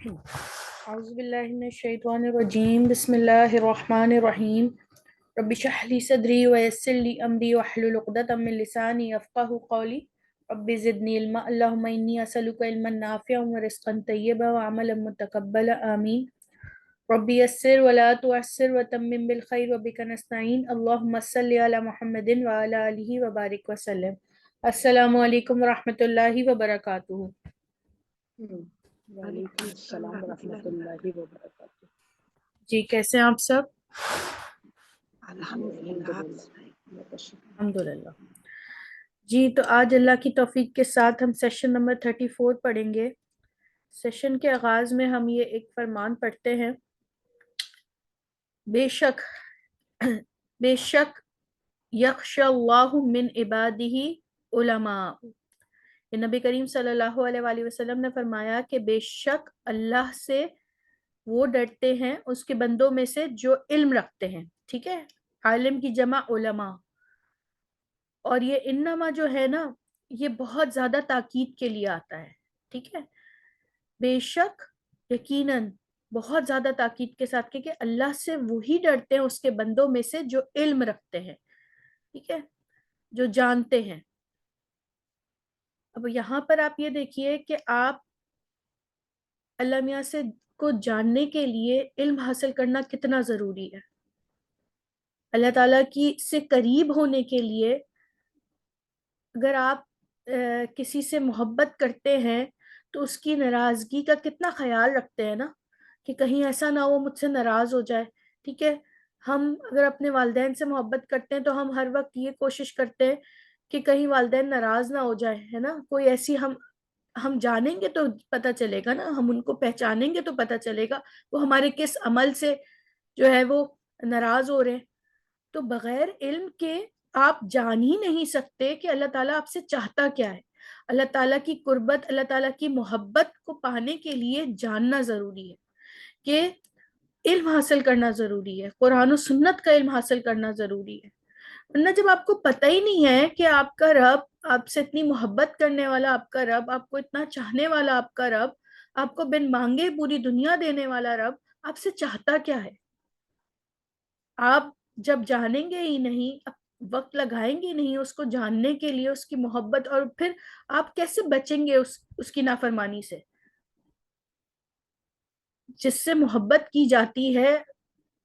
اعوذ باللہ من الشیطان الرجیم بسم اللہ الرحمن الرحیم رب اشرح لی صدری ویسر لی امری واحلل عقدۃ من لسانی یفقہوا قولی رب زدنی علما اللہم انی اسألک علما نافعا ورزقا طیبا وعملا متقبلا آمین رب یسر ولا تعسر وتمم بالخیر وبک نستعین اللہم صلی علی محمد وعلی آلہ وبارک وسلم۔ السلام علیکم ورحمۃ اللہ وبرکاتہ۔ وعلیکم السلام ورحمۃ اللہ وبرکاتہ۔ جی کیسے ہیں آپ سب؟ الحمدللہ۔ جی تو آج اللہ کی توفیق کے ساتھ ہم سیشن نمبر 34 پڑھیں گے۔ سیشن کے آغاز میں ہم یہ ایک فرمان پڑھتے ہیں، بے شک یخشی اللہ من عبادہ علماء۔ یہ نبی کریم صلی اللہ علیہ وآلہ وسلم نے فرمایا کہ بے شک اللہ سے وہ ڈرتے ہیں اس کے بندوں میں سے جو علم رکھتے ہیں۔ ٹھیک ہے، عالم کی جمع علماء، اور یہ انما جو ہے نا یہ بہت زیادہ تاکید کے لیے آتا ہے۔ ٹھیک ہے، بے شک یقیناً بہت زیادہ تاکید کے ساتھ کہ اللہ سے وہی ڈرتے ہیں اس کے بندوں میں سے جو علم رکھتے ہیں، ٹھیک ہے، جو جانتے ہیں۔ اب یہاں پر آپ یہ دیکھیے کہ آپ اللہ میاں سے کو جاننے کے لیے علم حاصل کرنا کتنا ضروری ہے۔ اللہ تعالیٰ کی سے قریب ہونے کے لیے اگر آپ کسی سے محبت کرتے ہیں تو اس کی ناراضگی کا کتنا خیال رکھتے ہیں نا، کہ کہیں ایسا نہ ہو مجھ سے ناراض ہو جائے۔ ٹھیک ہے، ہم اگر اپنے والدین سے محبت کرتے ہیں تو ہم ہر وقت یہ کوشش کرتے ہیں کہ کہیں والدین ناراض نہ ہو جائے، ہے نا۔ کوئی ایسی ہم جانیں گے تو پتہ چلے گا نا، ہم ان کو پہچانیں گے تو پتہ چلے گا وہ ہمارے کس عمل سے جو ہے وہ ناراض ہو رہے ہیں۔ تو بغیر علم کے آپ جان ہی نہیں سکتے کہ اللہ تعالیٰ آپ سے چاہتا کیا ہے۔ اللہ تعالیٰ کی قربت، اللہ تعالیٰ کی محبت کو پانے کے لیے جاننا ضروری ہے، کہ علم حاصل کرنا ضروری ہے، قرآن و سنت کا علم حاصل کرنا ضروری ہے۔ ورنہ جب آپ کو پتہ ہی نہیں ہے کہ آپ کا رب، آپ سے اتنی محبت کرنے والا آپ کا رب، آپ کو اتنا چاہنے والا آپ کا رب، آپ کو بن مانگے پوری دنیا دینے والا رب آپ سے چاہتا کیا ہے، آپ جب جانیں گے ہی نہیں، وقت لگائیں گے نہیں اس کو جاننے کے لیے، اس کی محبت، اور پھر آپ کیسے بچیں گے اس کی نافرمانی سے؟ جس سے محبت کی جاتی ہے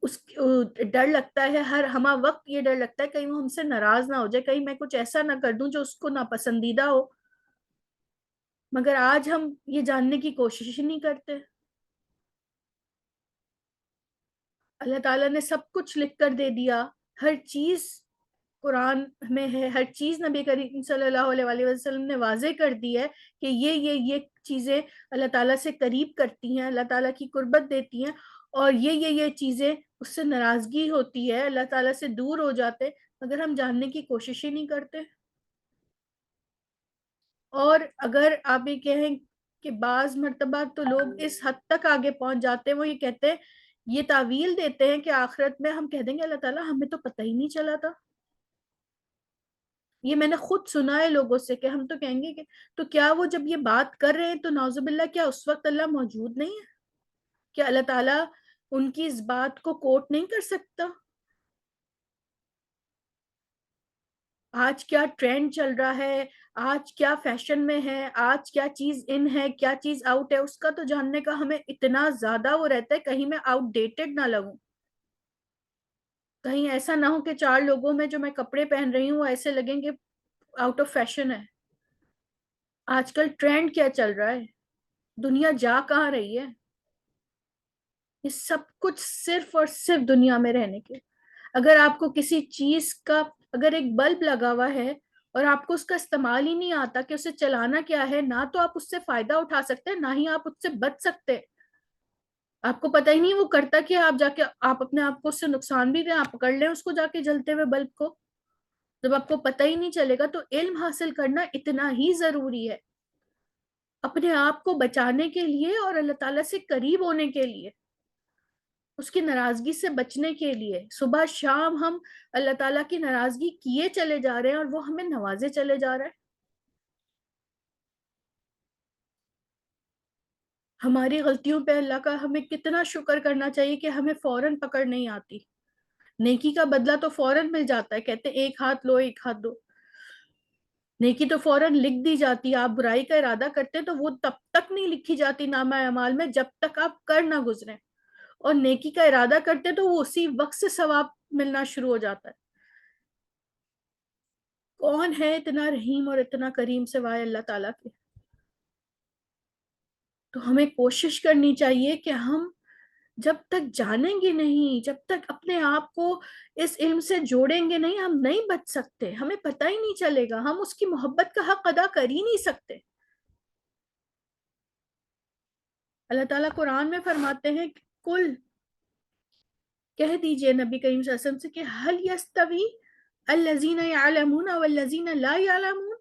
اس ڈر لگتا ہے، ہر ہمہ وقت یہ ڈر لگتا ہے کہیں وہ ہم سے ناراض نہ ہو جائے، کہیں میں کچھ ایسا نہ کر دوں جو اس کو ناپسندیدہ ہو۔ مگر آج ہم یہ جاننے کی کوشش ہی نہیں کرتے۔ اللہ تعالیٰ نے سب کچھ لکھ کر دے دیا، ہر چیز قرآن میں ہے، ہر چیز نبی کریم صلی اللہ علیہ وآلہ وسلم نے واضح کر دی ہے کہ یہ چیزیں اللہ تعالیٰ سے قریب کرتی ہیں، اللہ تعالیٰ کی قربت دیتی ہیں، اور یہ چیزیں اس سے ناراضگی ہوتی ہے، اللہ تعالیٰ سے دور ہو جاتے، مگر ہم جاننے کی کوشش ہی نہیں کرتے۔ اور اگر آپ یہ کہیں کہ بعض مرتبہ تو لوگ اس حد تک آگے پہنچ جاتے ہیں، وہ یہ کہتے ہیں، یہ تعویل دیتے ہیں کہ آخرت میں ہم کہہ دیں گے اللہ تعالیٰ ہمیں تو پتہ ہی نہیں چلا تھا۔ یہ میں نے خود سنا ہے لوگوں سے کہ ہم تو کہیں گے کہ تو کیا وہ جب یہ بات کر رہے ہیں تو نعوذ باللہ کیا اس وقت اللہ موجود نہیں ہے؟ کیا اللہ تعالیٰ ان کی اس بات کو کوٹ نہیں کر سکتا؟ آج کیا ٹرینڈ چل رہا ہے، آج کیا فیشن میں ہے، آج کیا چیز ان ہے، کیا چیز آؤٹ ہے، اس کا تو جاننے کا ہمیں اتنا زیادہ وہ رہتا ہے کہیں میں آؤٹ ڈیٹڈ نہ لگوں، کہیں ایسا نہ ہو کہ 4 لوگوں میں جو میں کپڑے پہن رہی ہوں وہ ایسے لگیں کہ آؤٹ آف فیشن ہے۔ آج کل ٹرینڈ کیا چل رہا ہے، دنیا جا کہاں رہی ہے؟ یہ سب کچھ صرف اور صرف دنیا میں رہنے کے۔ اگر آپ کو کسی چیز کا، اگر ایک بلب لگا ہوا ہے اور آپ کو اس کا استعمال ہی نہیں آتا کہ اسے چلانا کیا ہے، نہ تو آپ اس سے فائدہ اٹھا سکتے نہ ہی آپ اس سے بچ سکتے، آپ کو پتہ ہی نہیں وہ کرتا کہ آپ جا کے آپ اپنے آپ کو اس سے نقصان بھی دیں، آپ پکڑ لیں اس کو جا کے جلتے ہوئے بلب کو، جب آپ کو پتہ ہی نہیں چلے گا۔ تو علم حاصل کرنا اتنا ہی ضروری ہے اپنے آپ کو بچانے کے لیے اور اللہ تعالیٰ سے قریب ہونے کے لیے، اس کی ناراضگی سے بچنے کے لیے۔ صبح شام ہم اللہ تعالیٰ کی ناراضگی کیے چلے جا رہے ہیں اور وہ ہمیں نوازے چلے جا رہا ہے۔ ہماری غلطیوں پہ اللہ کا ہمیں کتنا شکر کرنا چاہیے کہ ہمیں فوراً پکڑ نہیں آتی. نیکی کا بدلہ تو فوراً مل جاتا ہے، کہتے ایک ہاتھ لو ایک ہاتھ دو. نیکی تو فوراً لکھ دی جاتی ہے. آپ برائی کا ارادہ کرتے تو وہ تب تک نہیں لکھی جاتی نامہ اعمال میں جب تک آپ کر نہ گزریں، اور نیکی کا ارادہ کرتے تو وہ اسی وقت سے ثواب ملنا شروع ہو جاتا ہے. کون ہے اتنا رحیم اور اتنا کریم سوائے اللہ تعالیٰ کے؟ تو ہمیں کوشش کرنی چاہیے کہ ہم جب تک جانیں گے نہیں، جب تک اپنے آپ کو اس علم سے جوڑیں گے نہیں، ہم نہیں بچ سکتے. ہمیں پتہ ہی نہیں چلے گا، ہم اس کی محبت کا حق ادا کر ہی نہیں سکتے. اللہ تعالیٰ قرآن میں فرماتے ہیں کہ کل کہہ دیجئے نبی کریم صلی اللہ علیہ وسلم سے کہ هل يستوي الذين يعلمون والذين لا يعلمون،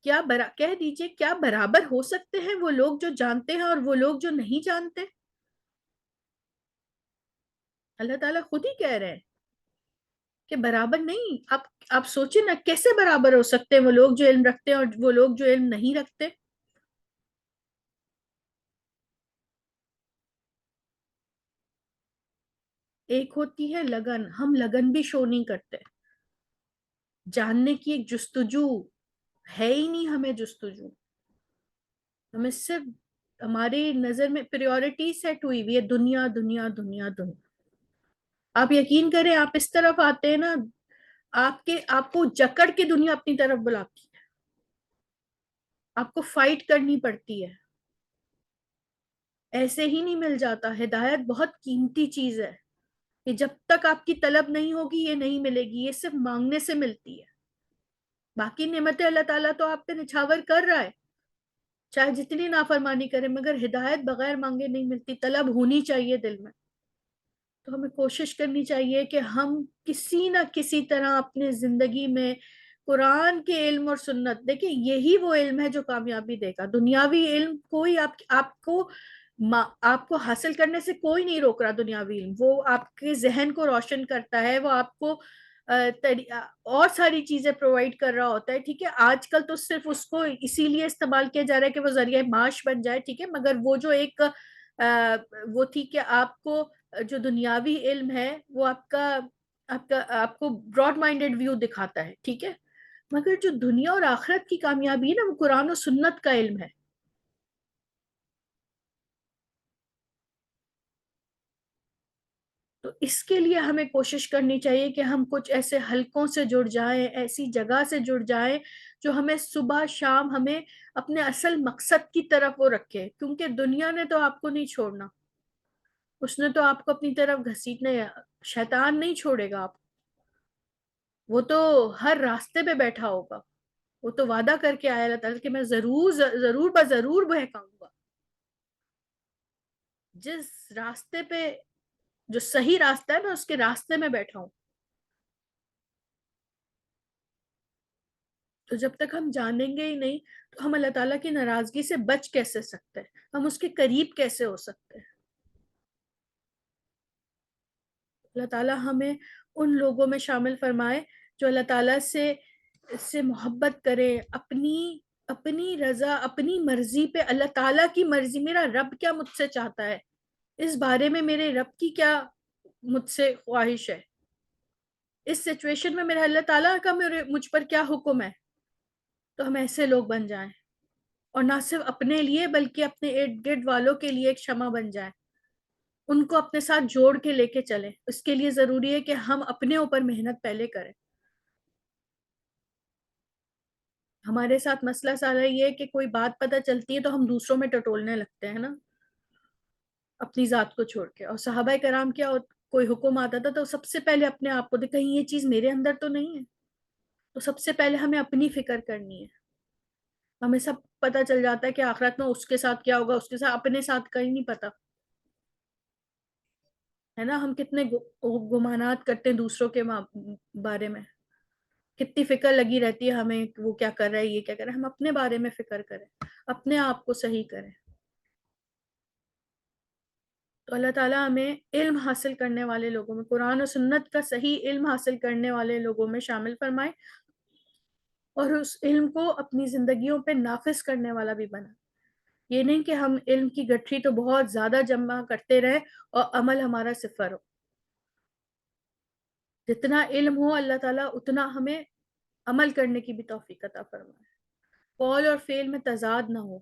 کہہ دیجئے کیا برابر ہو سکتے ہیں وہ لوگ جو جانتے ہیں اور وہ لوگ جو نہیں جانتے؟ اللہ تعالیٰ خود ہی کہہ رہے ہیں کہ برابر نہیں. آپ سوچیں نا کیسے برابر ہو سکتے ہیں وہ لوگ جو علم رکھتے ہیں اور وہ لوگ جو علم نہیں رکھتے؟ ایک ہوتی ہے لگن، ہم لگن بھی شو نہیں کرتے. جاننے کی ایک جستجو ہے ہی نہیں ہمیں جستجو. ہمیں صرف ہماری نظر میں پریورٹی سیٹ ہوئی ہوئی ہے دنیا دنیا دنیا دنیا. آپ یقین کریں آپ اس طرف آتے ہیں نا، آپ کو جکڑ کے دنیا اپنی طرف بلاتی ہے، آپ کو فائٹ کرنی پڑتی ہے. ایسے ہی نہیں مل جاتا. ہدایت بہت قیمتی چیز ہے کہ جب تک آپ کی طلب نہیں ہوگی یہ نہیں ملے گی. یہ صرف مانگنے سے ملتی ہے. باقی نعمتیں اللہ تعالیٰ تو آپ پہ نچھاور کر رہا ہے، چاہے جتنی نافرمانی کرے، مگر ہدایت بغیر مانگے نہیں ملتی. طلب ہونی چاہیے دل میں. تو ہمیں کوشش کرنی چاہیے کہ ہم کسی نہ کسی طرح اپنے زندگی میں قرآن کے علم اور سنت، دیکھیں یہی وہ علم ہے جو کامیابی دے گا. دنیاوی علم کوئی آپ کو حاصل کرنے سے کوئی نہیں روک رہا. دنیاوی علم وہ آپ کے ذہن کو روشن کرتا ہے، وہ آپ کو اور ساری چیزیں پرووائڈ کر رہا ہوتا ہے. ٹھیک ہے، آج کل تو صرف اس کو اسی لیے استعمال کیا جا رہا ہے کہ وہ ذریعہ معاش بن جائے. ٹھیک ہے، مگر وہ جو ایک وہ تھی کہ آپ کو جو دنیاوی علم ہے وہ آپ کو براڈ مائنڈڈ ویو دکھاتا ہے. ٹھیک ہے، مگر جو دنیا اور آخرت کی کامیابی ہے نا وہ قرآن و سنت کا علم ہے. تو اس کے لیے ہمیں کوشش کرنی چاہیے کہ ہم کچھ ایسے حلقوں سے جڑ جائیں، ایسی جگہ سے جڑ جائیں جو ہمیں صبح شام ہمیں اپنے اصل مقصد کی طرف وہ رکھے. کیونکہ دنیا نے تو آپ کو نہیں چھوڑنا، اس نے تو آپ کو اپنی طرف گھسیٹنے. شیطان نہیں چھوڑے گا آپ، وہ تو ہر راستے پہ بیٹھا ہوگا. وہ تو وعدہ کر کے آیا اللہ تعالیٰ کہ میں ضرور ضرور بضرور بہکاؤں گا. جس راستے پہ جو صحیح راستہ ہے میں اس کے راستے میں بیٹھا ہوں. تو جب تک ہم جانیں گے ہی نہیں تو ہم اللہ تعالیٰ کی ناراضگی سے بچ کیسے سکتے ہیں، ہم اس کے قریب کیسے ہو سکتے ہیں. اللہ تعالیٰ ہمیں ان لوگوں میں شامل فرمائے جو اللہ تعالیٰ سے محبت کرے، اپنی رضا اپنی مرضی پہ. اللہ تعالیٰ کی مرضی، میرا رب کیا مجھ سے چاہتا ہے، اس بارے میں میرے رب کی کیا مجھ سے خواہش ہے، اس سچویشن میں میرا اللہ تعالیٰ کا مجھ پر کیا حکم ہے. تو ہم ایسے لوگ بن جائیں، اور نہ صرف اپنے لیے بلکہ اپنے ارد گرد والوں کے لیے ایک شمع بن جائیں، ان کو اپنے ساتھ جوڑ کے لے کے چلیں. اس کے لیے ضروری ہے کہ ہم اپنے اوپر محنت پہلے کریں. ہمارے ساتھ مسئلہ سارا یہ ہے کہ کوئی بات پتہ چلتی ہے تو ہم دوسروں میں ٹٹولنے لگتے ہیں نا، اپنی ذات کو چھوڑ کے. اور صحابہ کرام کیا کوئی حکم آتا تھا تو سب سے پہلے اپنے آپ کو کہیں یہ چیز میرے اندر تو نہیں ہے. تو سب سے پہلے ہمیں اپنی فکر کرنی ہے. ہمیں سب پتہ چل جاتا ہے کہ آخرت میں اس کے ساتھ کیا ہوگا، اس کے ساتھ، اپنے ساتھ کہیں نہیں پتا ہے نا. ہم کتنے گمانات کرتے ہیں دوسروں کے بارے میں، کتنی فکر لگی رہتی ہے ہمیں وہ کیا کر رہا ہے یہ کیا کر رہا ہے. ہم اپنے بارے میں فکر کریں، اپنے آپ کو صحیح کریں. تو اللہ تعالیٰ ہمیں علم حاصل کرنے والے لوگوں میں، قرآن و سنت کا صحیح علم حاصل کرنے والے لوگوں میں شامل فرمائے، اور اس علم کو اپنی زندگیوں پہ نافذ کرنے والا بھی بنا. یہ نہیں کہ ہم علم کی گٹھری تو بہت زیادہ جمع کرتے رہیں اور عمل ہمارا صفر ہو. جتنا علم ہو اللہ تعالیٰ اتنا ہمیں عمل کرنے کی بھی توفیق عطا فرمائے. قول اور فعل میں تضاد نہ ہو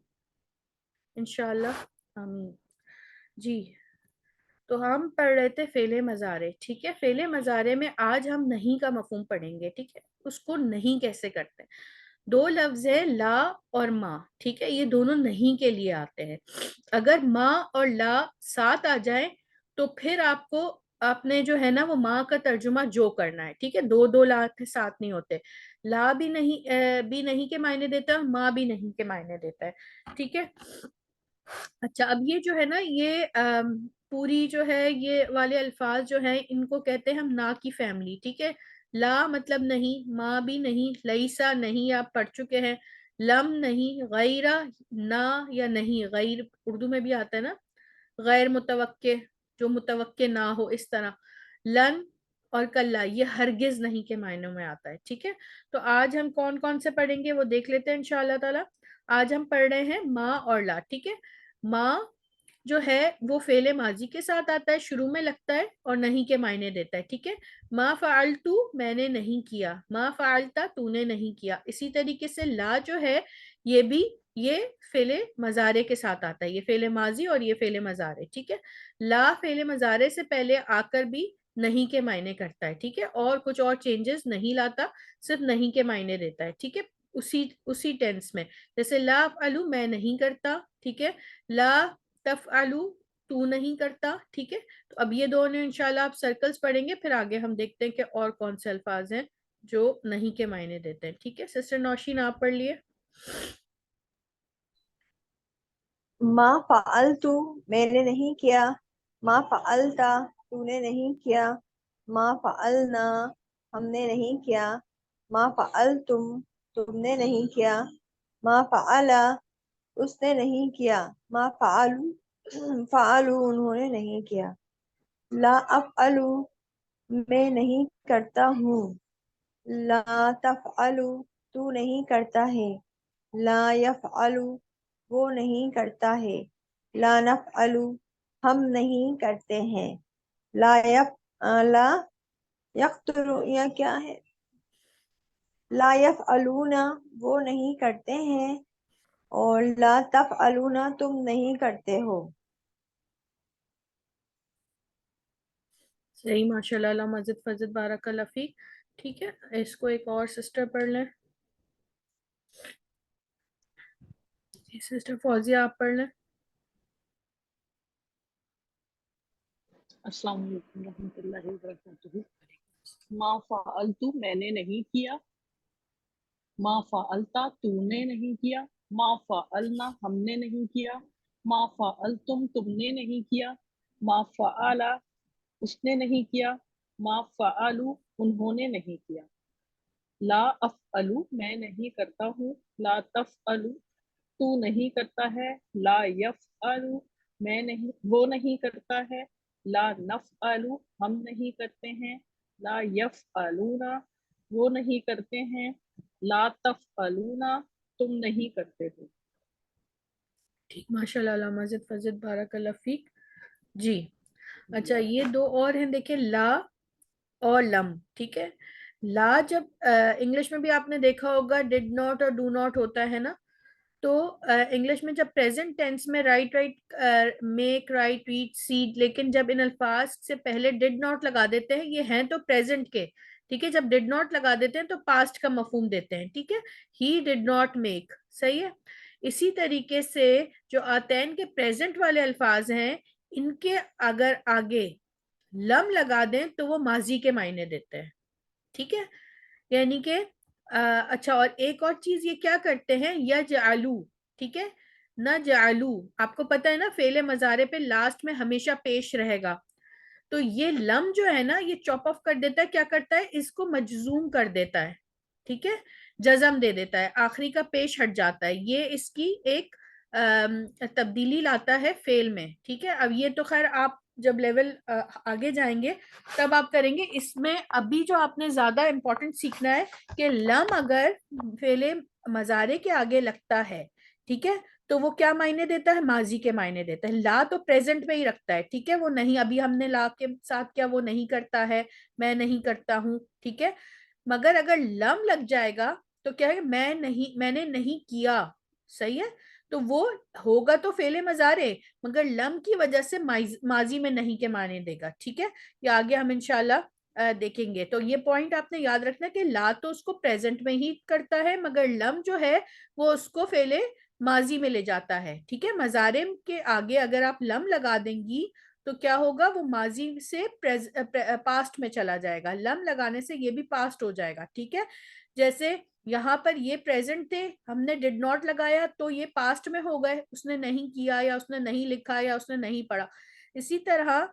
انشاءاللہ. آمین. جی تو ہم پڑھ رہے تھے فعل مضارع. ٹھیک ہے، فعل مضارع میں آج ہم نہیں کا مفہوم پڑھیں گے. ٹھیک ہے، اس کو نہیں کیسے کرتے ہیں. دو لفظ ہے لا اور ما. ٹھیک ہے، یہ دونوں نہیں کے لیے آتے ہیں. اگر ما اور لا ساتھ آ جائیں تو پھر آپ نے جو ہے نا وہ ما کا ترجمہ جو کرنا ہے. ٹھیک ہے، دو لا ساتھ نہیں ہوتے. لا بھی نہیں کے معنی دیتا ہے، ما بھی نہیں کے معنی دیتا ہے. ٹھیک ہے. اچھا، اب یہ جو ہے نا یہ پوری جو ہے یہ والے الفاظ جو ہیں ان کو کہتے ہیں ہم نا کی فیملی. ٹھیک ہے، لا مطلب نہیں، ما بھی نہیں، لیسا نہیں آپ پڑھ چکے ہیں، لم نہیں، غیرہ نہ یا نہیں، غیر اردو میں بھی آتا ہے نا، غیر متوقع جو متوقع نہ ہو اس طرح. لن اور کلا یہ ہرگز نہیں کے معنوں میں آتا ہے. ٹھیک ہے، تو آج ہم کون کون سے پڑھیں گے وہ دیکھ لیتے ہیں انشاءاللہ تعالی. آج ہم پڑھ رہے ہیں ما اور لا. ٹھیک ہے، ما جو ہے وہ فعل ماضی کے ساتھ آتا ہے، شروع میں لگتا ہے اور نہیں کے معنی دیتا ہے. ٹھیک ہے، ما فعلتو میں نے نہیں کیا، ما فعلتا تو نے نہیں کیا. اسی طریقے سے لا جو ہے یہ فعل مضارع کے ساتھ آتا ہے، یہ فعل ماضی اور یہ فعل مضارع. ٹھیک ہے، لا فعل مضارع سے پہلے آ کر بھی نہیں کے معنی کرتا ہے. ٹھیک ہے، اور کچھ اور چینجز نہیں لاتا، صرف نہیں کے معنی دیتا ہے. ٹھیک ہے، اسی ٹینس میں، جیسے لا افعلو میں نہیں کرتا. ٹھیک ہے، لا تفعلو تو نہیں کرتا. ٹھیک ہے، تو اب یہ دونوں انشاءاللہ آپ سرکلز پڑھیں گے، پھر آگے ہم دیکھتے ہیں کہ اور کون سے الفاظ ہیں جو نہیں کے معنی دیتے ہیں. ٹھیک ہے، سسٹر نوشین آپ پڑھ لیے. ما فعلتو میں نے نہیں کیا، ما فعلتا تو نے نہیں کیا، ما فعلنا ہم نے نہیں کیا، ما فعلتم تم نے نہیں کیا، ما فعلا اس نے نہیں کیا، ما فعلو انہوں نے نہیں کیا. لا افعلو میں نہیں کرتا ہوں، لا تفعلو تو نہیں کرتا ہے، لا یفعلو وہ نہیں کرتا ہے، لا نفعلو ہم نہیں کرتے ہیں، لا یقتلو یا کیا ہے، لا یفعلون وہ نہیں کرتے ہیں، اور لا تفعلون تم نہیں کرتے ہو. صحیح، ماشاء اللہ، اللہ مزید فضد بارک اللہ فیک. ٹھیک ہے، اس کو ایک اور سسٹر پڑھ لیں. سسٹر فوزیہ آپ پڑھ لیں. السلام علیکم ورحمۃ اللہ وبرکاتہ. ما فعلتو میں نے نہیں کیا، ما فعلتا تو نے نہیں کیا، ما فعلنا ہم نے نہیں کیا، ما فعلتم تم نے نہیں کیا، ما فعلا اس نے نہیں کیا، ما فعلو انہوں نے نہیں کیا. لا افعلو میں نہیں کرتا ہوں، لا تفعلو تو نہیں کرتا ہے، لا یفعلو میں نہیں وہ نہیں کرتا ہے، لا نفعلو ہم نہیں کرتے ہیں، لا یفعلون وہ نہیں کرتے ہیں، لا تفعلون تم نہیں کرتے ہو. ٹھیک، ماشاء اللہ، علامہ مزید فضد بارک اللہ فیک. جی اچھا، یہ دو اور ہیں دیکھیں، لا اور لم. ٹھیک ہے، لا جب انگلش میں بھی آپ نے دیکھا ہوگا ڈڈ ناٹ اور ڈو ناٹ ہوتا ہے نا، تو انگلش میں جب پریزنٹ ٹینس میں write make write read said, لیکن جب ان الفاظ سے پہلے ڈڈ ناٹ لگا دیتے ہیں، یہ ہیں تو پریزنٹ کے. ٹھیک ہے، جب ڈڈ ناٹ لگا دیتے ہیں تو پاسٹ کا مفہوم دیتے ہیں. ٹھیک ہے، ہی ڈڈ ناٹ میک. صحیح ہے، اسی طریقے سے جو آتین کے پریزنٹ والے الفاظ ہیں ان کے اگر آگے لم لگا دیں تو وہ ماضی کے معنی دیتے ہیں. ٹھیک ہے، یعنی کہ اچھا، اور ایک اور چیز یہ کیا کرتے ہیں، یجعلو. ٹھیک ہے، نجعلو آپ کو پتہ ہے نا فعل مضارع پہ لاسٹ میں ہمیشہ پیش رہے گا، تو یہ لم جو ہے نا یہ چاپ آف کر دیتا ہے، کیا کرتا ہے اس کو مجزوم کر دیتا ہے. ٹھیک ہے، جزم دے دیتا ہے، آخری کا پیش ہٹ جاتا ہے، یہ اس کی ایک تبدیلی لاتا ہے فعل میں. ٹھیک ہے، اب یہ تو خیر آپ جب لیول آگے جائیں گے تب آپ کریں گے. اس میں ابھی جو آپ نے زیادہ امپورٹنٹ سیکھنا ہے کہ لم اگر فعل مضارع کے آگے لگتا ہے، ٹھیک ہے. تو وہ کیا معنی دیتا ہے؟ ماضی کے معنی دیتا ہے. لا تو پریزنٹ میں ہی رکھتا ہے. ٹھیک ہے, وہ نہیں, ابھی ہم نے لا کے ساتھ کیا, وہ نہیں کرتا ہے, میں نہیں کرتا ہوں. ٹھیک ہے, مگر اگر لم لگ جائے گا تو کیا ہے, میں نے نہیں کیا. صحیح ہے, تو وہ ہوگا تو فعل مضارع, مگر لم کی وجہ سے ماضی میں نہیں کے معنی دے گا. ٹھیک ہے, یہ آگے ہم انشاءاللہ دیکھیں گے. تو یہ پوائنٹ آپ نے یاد رکھنا کہ لا تو اس کو پریزنٹ میں ہی کرتا ہے, مگر لم جو ہے وہ اس کو فعل ماضی میں لے جاتا ہے. ٹھیک ہے, مضارع کے آگے اگر آپ لم لگا دیں گی تو کیا ہوگا, وہ ماضی سے پاسٹ میں چلا جائے گا. لم لگانے سے یہ بھی پاسٹ ہو جائے گا. ٹھیک ہے, جیسے یہاں پر یہ پریزنٹ تھے, ہم نے ڈڈ ناٹ لگایا تو یہ پاسٹ میں ہو گئے, اس نے نہیں کیا یا اس نے نہیں لکھا یا اس نے نہیں پڑھا. اسی طرح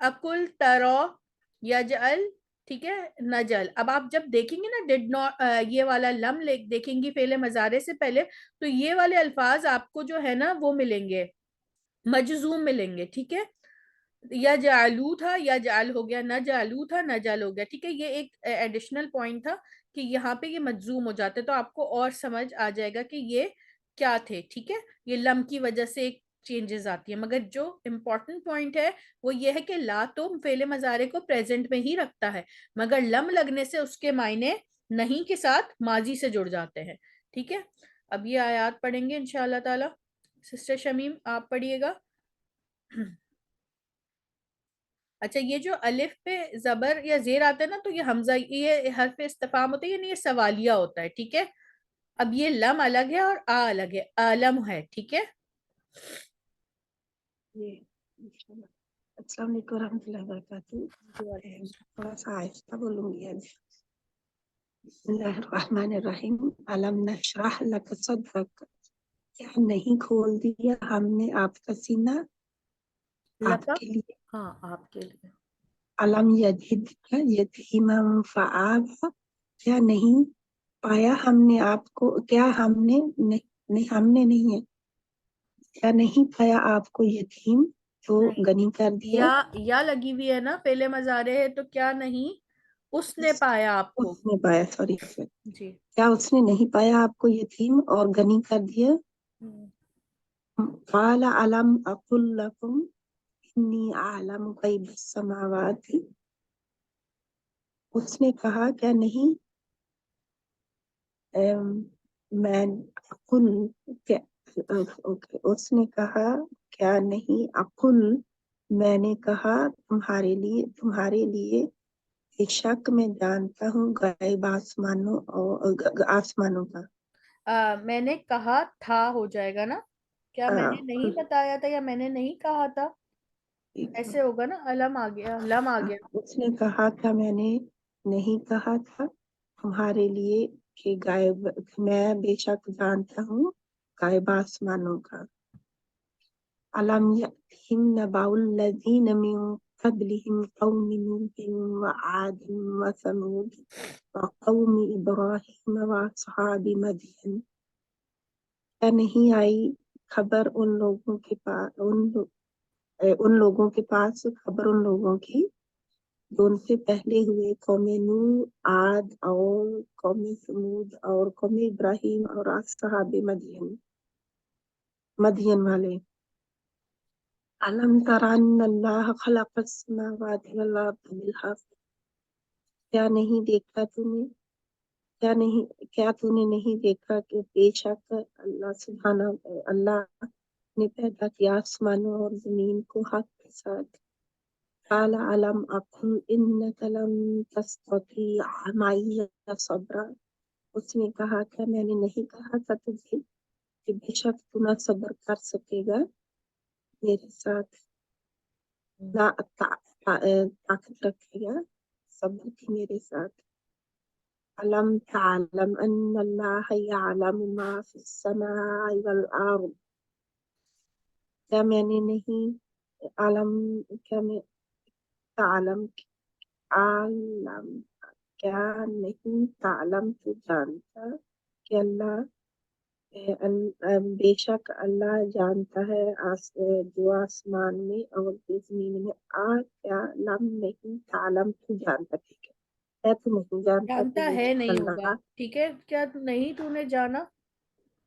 اکل ترو یجعل, ٹھیک ہے, نجل. اب آپ جب دیکھیں گے نا ڈڈ ناٹ, یہ والا لم دیکھیں گی فعل مضارع سے پہلے, تو یہ والے الفاظ آپ کو جو ہے نا وہ ملیں گے, مجزوم ملیں گے. ٹھیک ہے, یا جعلو تھا یا جعل ہو گیا, نہ جعلو تھا نہ جعل ہو گیا. ٹھیک ہے, یہ ایک ایڈیشنل پوائنٹ تھا کہ یہاں پہ یہ مجزوم ہو جاتے, تو آپ کو اور سمجھ آ جائے گا کہ یہ کیا تھے. ٹھیک ہے, یہ لم کی وجہ سے ایک چینجز آتی ہے. مگر جو امپورٹنٹ پوائنٹ ہے وہ یہ ہے کہ لا تو فعل مضارع کو پریزنٹ میں ہی رکھتا ہے, مگر لم لگنے سے اس کے معنی نہیں کے ساتھ ماضی سے جڑ جاتے ہیں. ٹھیک ہے, اب یہ آیات پڑھیں گے انشاءاللہ تعالی. سسٹر شمیم آپ پڑھیے گا. اچھا, یہ جو الف پہ زبر یا زیر آتا ہے نا, تو یہ حمزہ, یہ حرف استفہام ہوتا ہے, یعنی یہ سوالیہ ہوتا ہے. ٹھیک ہے, اب یہ لم الگ ہے اور آ الگ ہے, عالم ہے. ٹھیک ہے, السلام علیکم ورحمۃ اللہ وبرکاتہ. تھوڑا سا آہستہ بولوں گی آج. بسم اللہ الرحمن الرحیم. علم نشرح لک صدرک, کیا نہیں کھول دیا ہم نے آپ کا سینہ آپ لکا, کے لیے. ہاں آپ کے لیے. علم یجدک یتیما فآویٰ, کیا نہیں پایا ہم نے آپ کو, کیا ہم نے نہیں ہے, کیا نہیں پایا آپ کو یتیم تو نہیں, غنی کر دیا. یا لگی ہوئی ہے نا, فعل مضارع ہے, تو کیا نہیں اس نے پایا آپ کو. اس نے پایا, سوری, جی, کیا اس نے نہیں پایا آپ کو یتیم اور غنی کر دیا. قال علم اقل لکم انی اعلم غیب السماوات, اس نے کہا کیا نہیں میں اقل, اس نے کہا کیا نہیں اقل, میں نے کہا تمہارے لیے بے شک میں جانتا ہوں غیب آسمانوں کا. میں نے کہا تھا ہو جائے گا نا, کیا میں نے نہیں بتایا تھا یا میں نے نہیں کہا تھا, ایسے ہوگا نا, علم آ گیا, لم آ گیا. اس نے کہا کیا میں نے نہیں کہا تھا تمہارے لیے کہ غائب, میں بے شک جانتا ہوں غائب آسمانوں کا. علم یأتہم نبأ الذین من قبلہم قوم نوح وعاد وثمود وقوم ابراہیم واصحاب مدین, کیا نہیں آئی خبر ان لوگوں کے پاس خبر ان لوگوں کی جو ان سے پہلے ہوئے, قوم نوح, عاد اور قوم ثمود اور قوم ابراہیم اور اصحاب مدین والے. علم تر ان اللہ خلق السماوات والارض بالحق, کیا نہیں دیکھا تو نے, کیا تو نے نہیں دیکھا کہ بے شک اللہ نے پیدا کیا آسمانوں اور زمین کو حق کے ساتھ. قال علم اقل انک لن تستطیع معی صبرا, اس نے کہا کیا میں نے نہیں کہا تھا تجھے کہ بے شک تو نہ صبر کر سکے گا میرے ساتھ, نہ طاقت رکھے گا صبر کی میرے ساتھ. علم تعلم ان اللہ یعلم ما فی السماء والارض, کیا میں نے نہیں علم, کیا میں تعلم کیا نہیں تعلم تو جانتا کہ اللہ بے شک اللہ جانتا ہے جو آسمان میں اور جو زمین میں. کیا لم نہیں تعلم تو جانتا, ٹھیک ہے, تو نہیں جانتا کہ جانتا بے ہے شک نہیں ہوگا. اللہ, ٹھیک ہے, کیا نہیں تو نے جانا,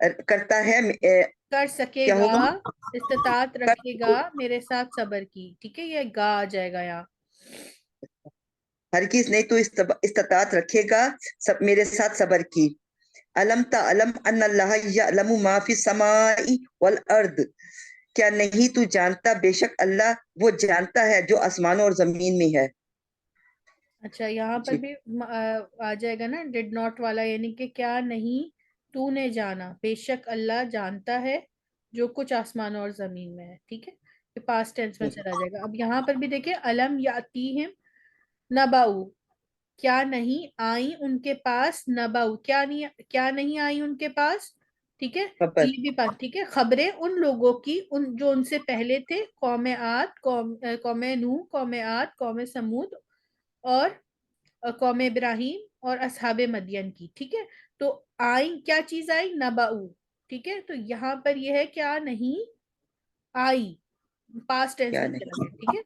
کرتا ہے کر سکے کیا گا، ہوگا؟ استطاعت رکھے گا میرے ساتھ صبر کی. ٹھیک ہے، یہ گا آ جائے گا یہاں. ہرگز نہیں تو استطاعت رکھے گا میرے ساتھ صبر کی. علم تعلم ان اللہ یعلم ما فی السماء والارض، کیا نہیں تو جانتا بے شک اللہ وہ جانتا ہے جو آسمانوں اور زمین میں ہے. اچھا، یہاں پر جی بھی آ جائے گا نا ڈڈ ناٹ والا، یعنی کہ کیا نہیں تو نے جانا، بے شک اللہ جانتا ہے جو کچھ آسمانوں اور زمین میں ہے. ٹھیک ہے، یہ پاسٹ ٹینس میں چلا جائے گا. اب یہاں پر بھی دیکھیں، علم یاتیہم نباؤ، کیا نہیں آئی ان کے پاس، نباؤ کیا نہیں آئی ان کے پاس. ٹھیک ہے، خبر. یہ بھی بات ٹھیک ہے. خبریں ان لوگوں کی جو ان سے پہلے تھے، قوم عاد، قوم نوح، قوم عاد، قوم سمود اور قوم ابراہیم اور اصحاب مدین کی. ٹھیک ہے، تو آئی کیا چیز آئی، نباؤ. ٹھیک ہے، تو یہاں پر یہ ہے کیا نہیں آئی، پاسٹ ٹینس کیا میں چلا گیا.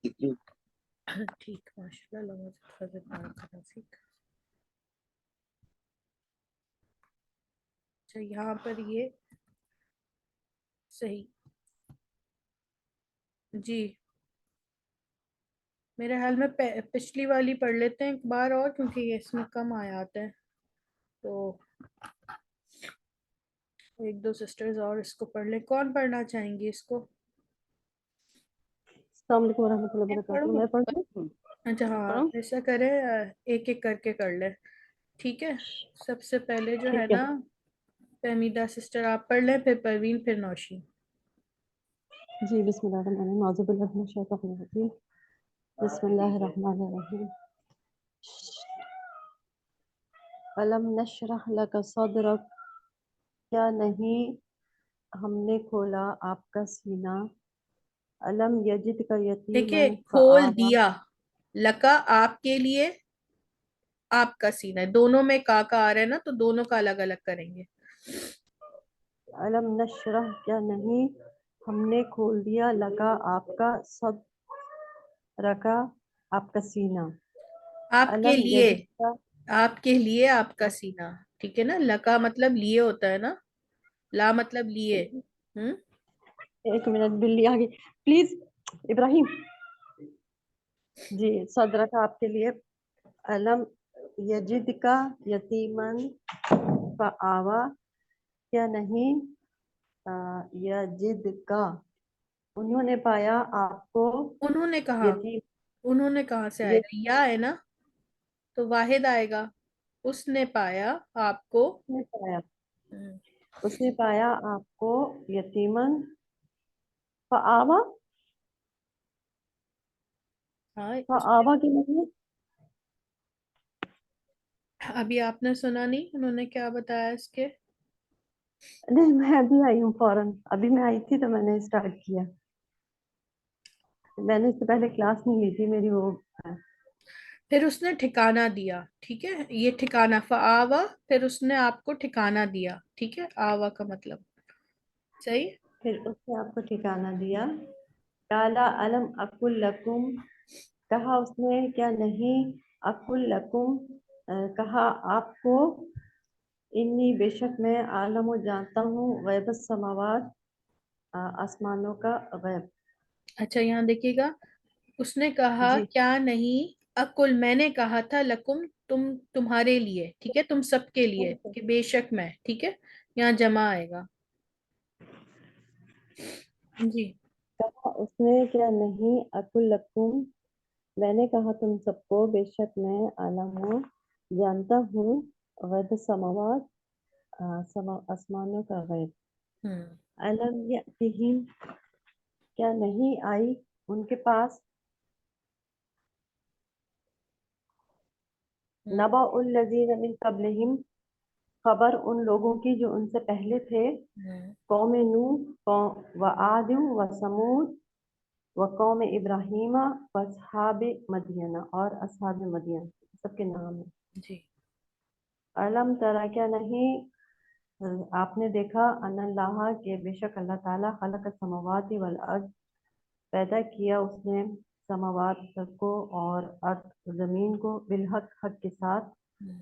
ٹھیک ہے، نہیں. ٹھیک، ماشاء اللہ. اچھا، یہاں پر یہ صحیح. جی، میرے حال میں پچھلی والی پڑھ لیتے ہیں ایک بار اور، کیونکہ یہ اس میں کم آیات ہیں، تو ایک دو سسٹرز اور اس کو پڑھ لیں. کون پڑھنا چاہیں گی اس کو؟ السلام علیکم ورحمۃ اللہ میں وبرکاتہ. پڑھوں؟ میں پڑھ لوں؟ اچھا ہاں، پڑھوں؟ ایسا کریں ایک ایک کر کے کر لیں. ٹھیک ہے، سب سے پہلے جو ہے ٹھیک ہے. نا فہمیدہ سسٹر آپ پڑھ لیں، پھر پروین، پھر نوشی. جی بسم اللہ الرحمن الرحیم. اعوذ باللہ من الشیطان الرجیم. بسم اللہ الرحمن الرحیم. علم نشرح لک صدرک، کیا نہیں ہم نے کھولا آپ کا سینہ. علم یجد کا دیکھیے، یتیمن کھول فآوا، دیا، لکا آپ کے لیے، آپ کا سینہ، دونوں میں کا آ رہا ہے نا، تو دونوں کا الگ الگ کریں گے. علم نشرح کیا نہیں ہم نے کھول دیا، لکا آپ کا صدرکا آپ کا سینہ. آپ کے علم لیے، یجد کا، آپ کے لیے آپ کا سینہ. ٹھیک ہے نا، لکا مطلب لیے ہوتا ہے نا، لا مطلب لیے. ہم ایک منٹ بلی آ گئی پلیز ابراہیم. جی صدرکا آپ کے لیے. علم یجد کا یتیمن فآوا، کیا نہیں یجد کا انہوں نے پایا آپ کو انہوں نے کہا، یتیم. انہوں نے کہاں سے آئے گا، یا ہے نا، تو واحد آئے گا. اس نے پایا آپ کو. نے پایا، ہم، اس نے پایا آپ کو یتیمن فآوا. ہاں فآوا کے مطلب ابھی آپ نے سنا نہیں انہوں نے کیا بتایا اس کے؟ نہیں، میں ابھی آئی ہوں فوراً، ابھی میں آئی تھی تو میں نے اسٹارٹ کیا. میں نے اس سے پہلے کلاس نہیں لی تھی میری وہ. پھر اس نے ٹھکانہ دیا. ٹھیک ہے، یہ ٹھکانہ فآوا، پھر اس نے آپ کو ٹھکانہ دیا. ٹھیک ہے، آوا کا مطلب صحیح. پھر اس نے آپ کو ٹھکانہ دیا. کالا علم اقل لکم، کہا اس نے کیا نہیں اقل لکم کہا آپ کو، انی بے شک میں عالم و جانتا ہوں غیب السماوات آسمانوں کا غیب. اچھا، یہاں دیکھیے گا، اس نے کہا جی کیا نہیں اکل، میں نے کہا تھا، لکم تمہارے لیے. ٹھیک ہے، تم سب کے لیے، کہ بے شک میں. ٹھیک ہے، یہاں جمع آئے گا. جی، کہا اس نے کیا نہیں اقل لکم، میں نے کہا تم سب کو، بے شک میں عالم ہوں جانتا ہوں غیب السماوات آسمانوں کا غیب. ہم علم یأتہم، کیا نہیں آئی ان کے پاس، ہم نبأ الذین من قبلہم، خبر ان لوگوں کی جو ان سے پہلے تھے، ہم قوم نوح و عاد و ثمود و قوم ابراہیم و اصحاب مدین، اور اصحاب مدین سب کے نام ہیں. جی، علم ترا، کیا نہیں آپ نے دیکھا، ان اللہ کے بے شک اللہ تعالیٰ خلق السماوات والارض، پیدا کیا اس نے سماوات کو اور ارض زمین کو، بالحق حق کے ساتھ. ہم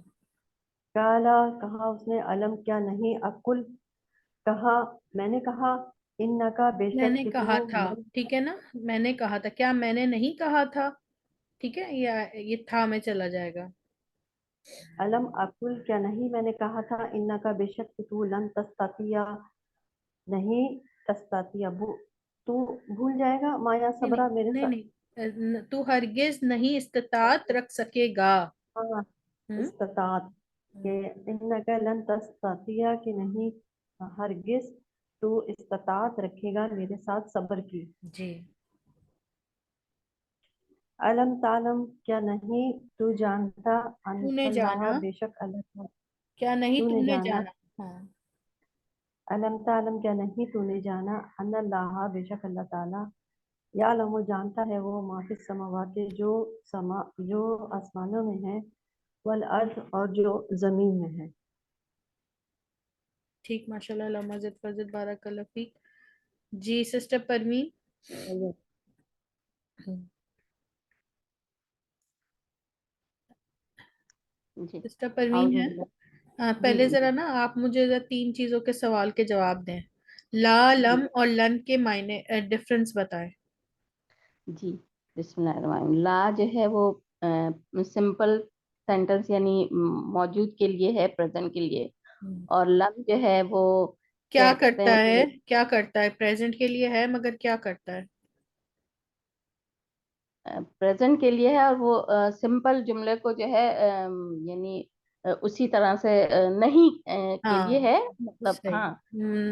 کالا کہا اس نے، علم کیا نہیں، اقل کہا میں نے کہا، انکا بے میں شک نے کہ کہا تو، تھا، ٹھیک ہے نا، میں نے کہا تھا، کیا میں نے نہیں کہا تھا، ٹھیک ہے، یہ تھا میں چلا جائے گا. علم اقل کیا نہیں میں نے کہا تھا، انکا بے شک کہ تو، لن تستطیع نہیں، تستطیع تو بھول جائے گا، مایا نہیں صبرا میرے نہیں ساتھ. نہیں، تو ہرگز نہیں استطاعت رکھ سکے گا. ہاں ہم؟ استطاعت کہ انکا لن تستطیع کہ نہیں ہرگز تو استطاعت رکھے گا میرے ساتھ صبر کی. جی. علم تعلم کیا نہیں تو جانتا، ان تو نے اللہ جانا، بے شک اللہ کیا نہیں تو تو نے نے جانا. جانا. ہاں. علم تعلم کیا نہیں تو نے جانا، ان اللہ بے شک اللہ تعالیٰ، یعلم وہ جانتا ہے، وہ ما فی السماوات جو آسمانوں میں ہے، والارض اور جو زمین میں ہے. ٹھیک، ماشاء اللہ، علامہ زد فضل، بارک اللہ فیک. جی سسٹر پروین. جی سسٹر پروین اعوذ ہے. باللہ. ہاں، جی پہلے جی ذرا نا آپ مجھے ذرا 3 چیزوں کے سوال کے جواب دیں. لا، جی لم اور لن کے معنی ڈفرنس بتائیں. جی بسم اللہ الرحمن الرحیم. لا جو ہے وہ سمپل سینٹنس یعنی موجود کے لیے ہے، پریزنٹ کے لیے. اور لم جو ہے وہ کیا کہتے کرتا ہیں ہے، کہ کیا کرتا ہے، پریزنٹ کے لیے ہے مگر کیا کرتا ہے. پریزنٹ کے لیے ہے، اور وہ سمپل جملے کو جو ہے یعنی اسی طرح سے نہیں کے لیے ہاں ہے، مطلب صحیح. ہاں.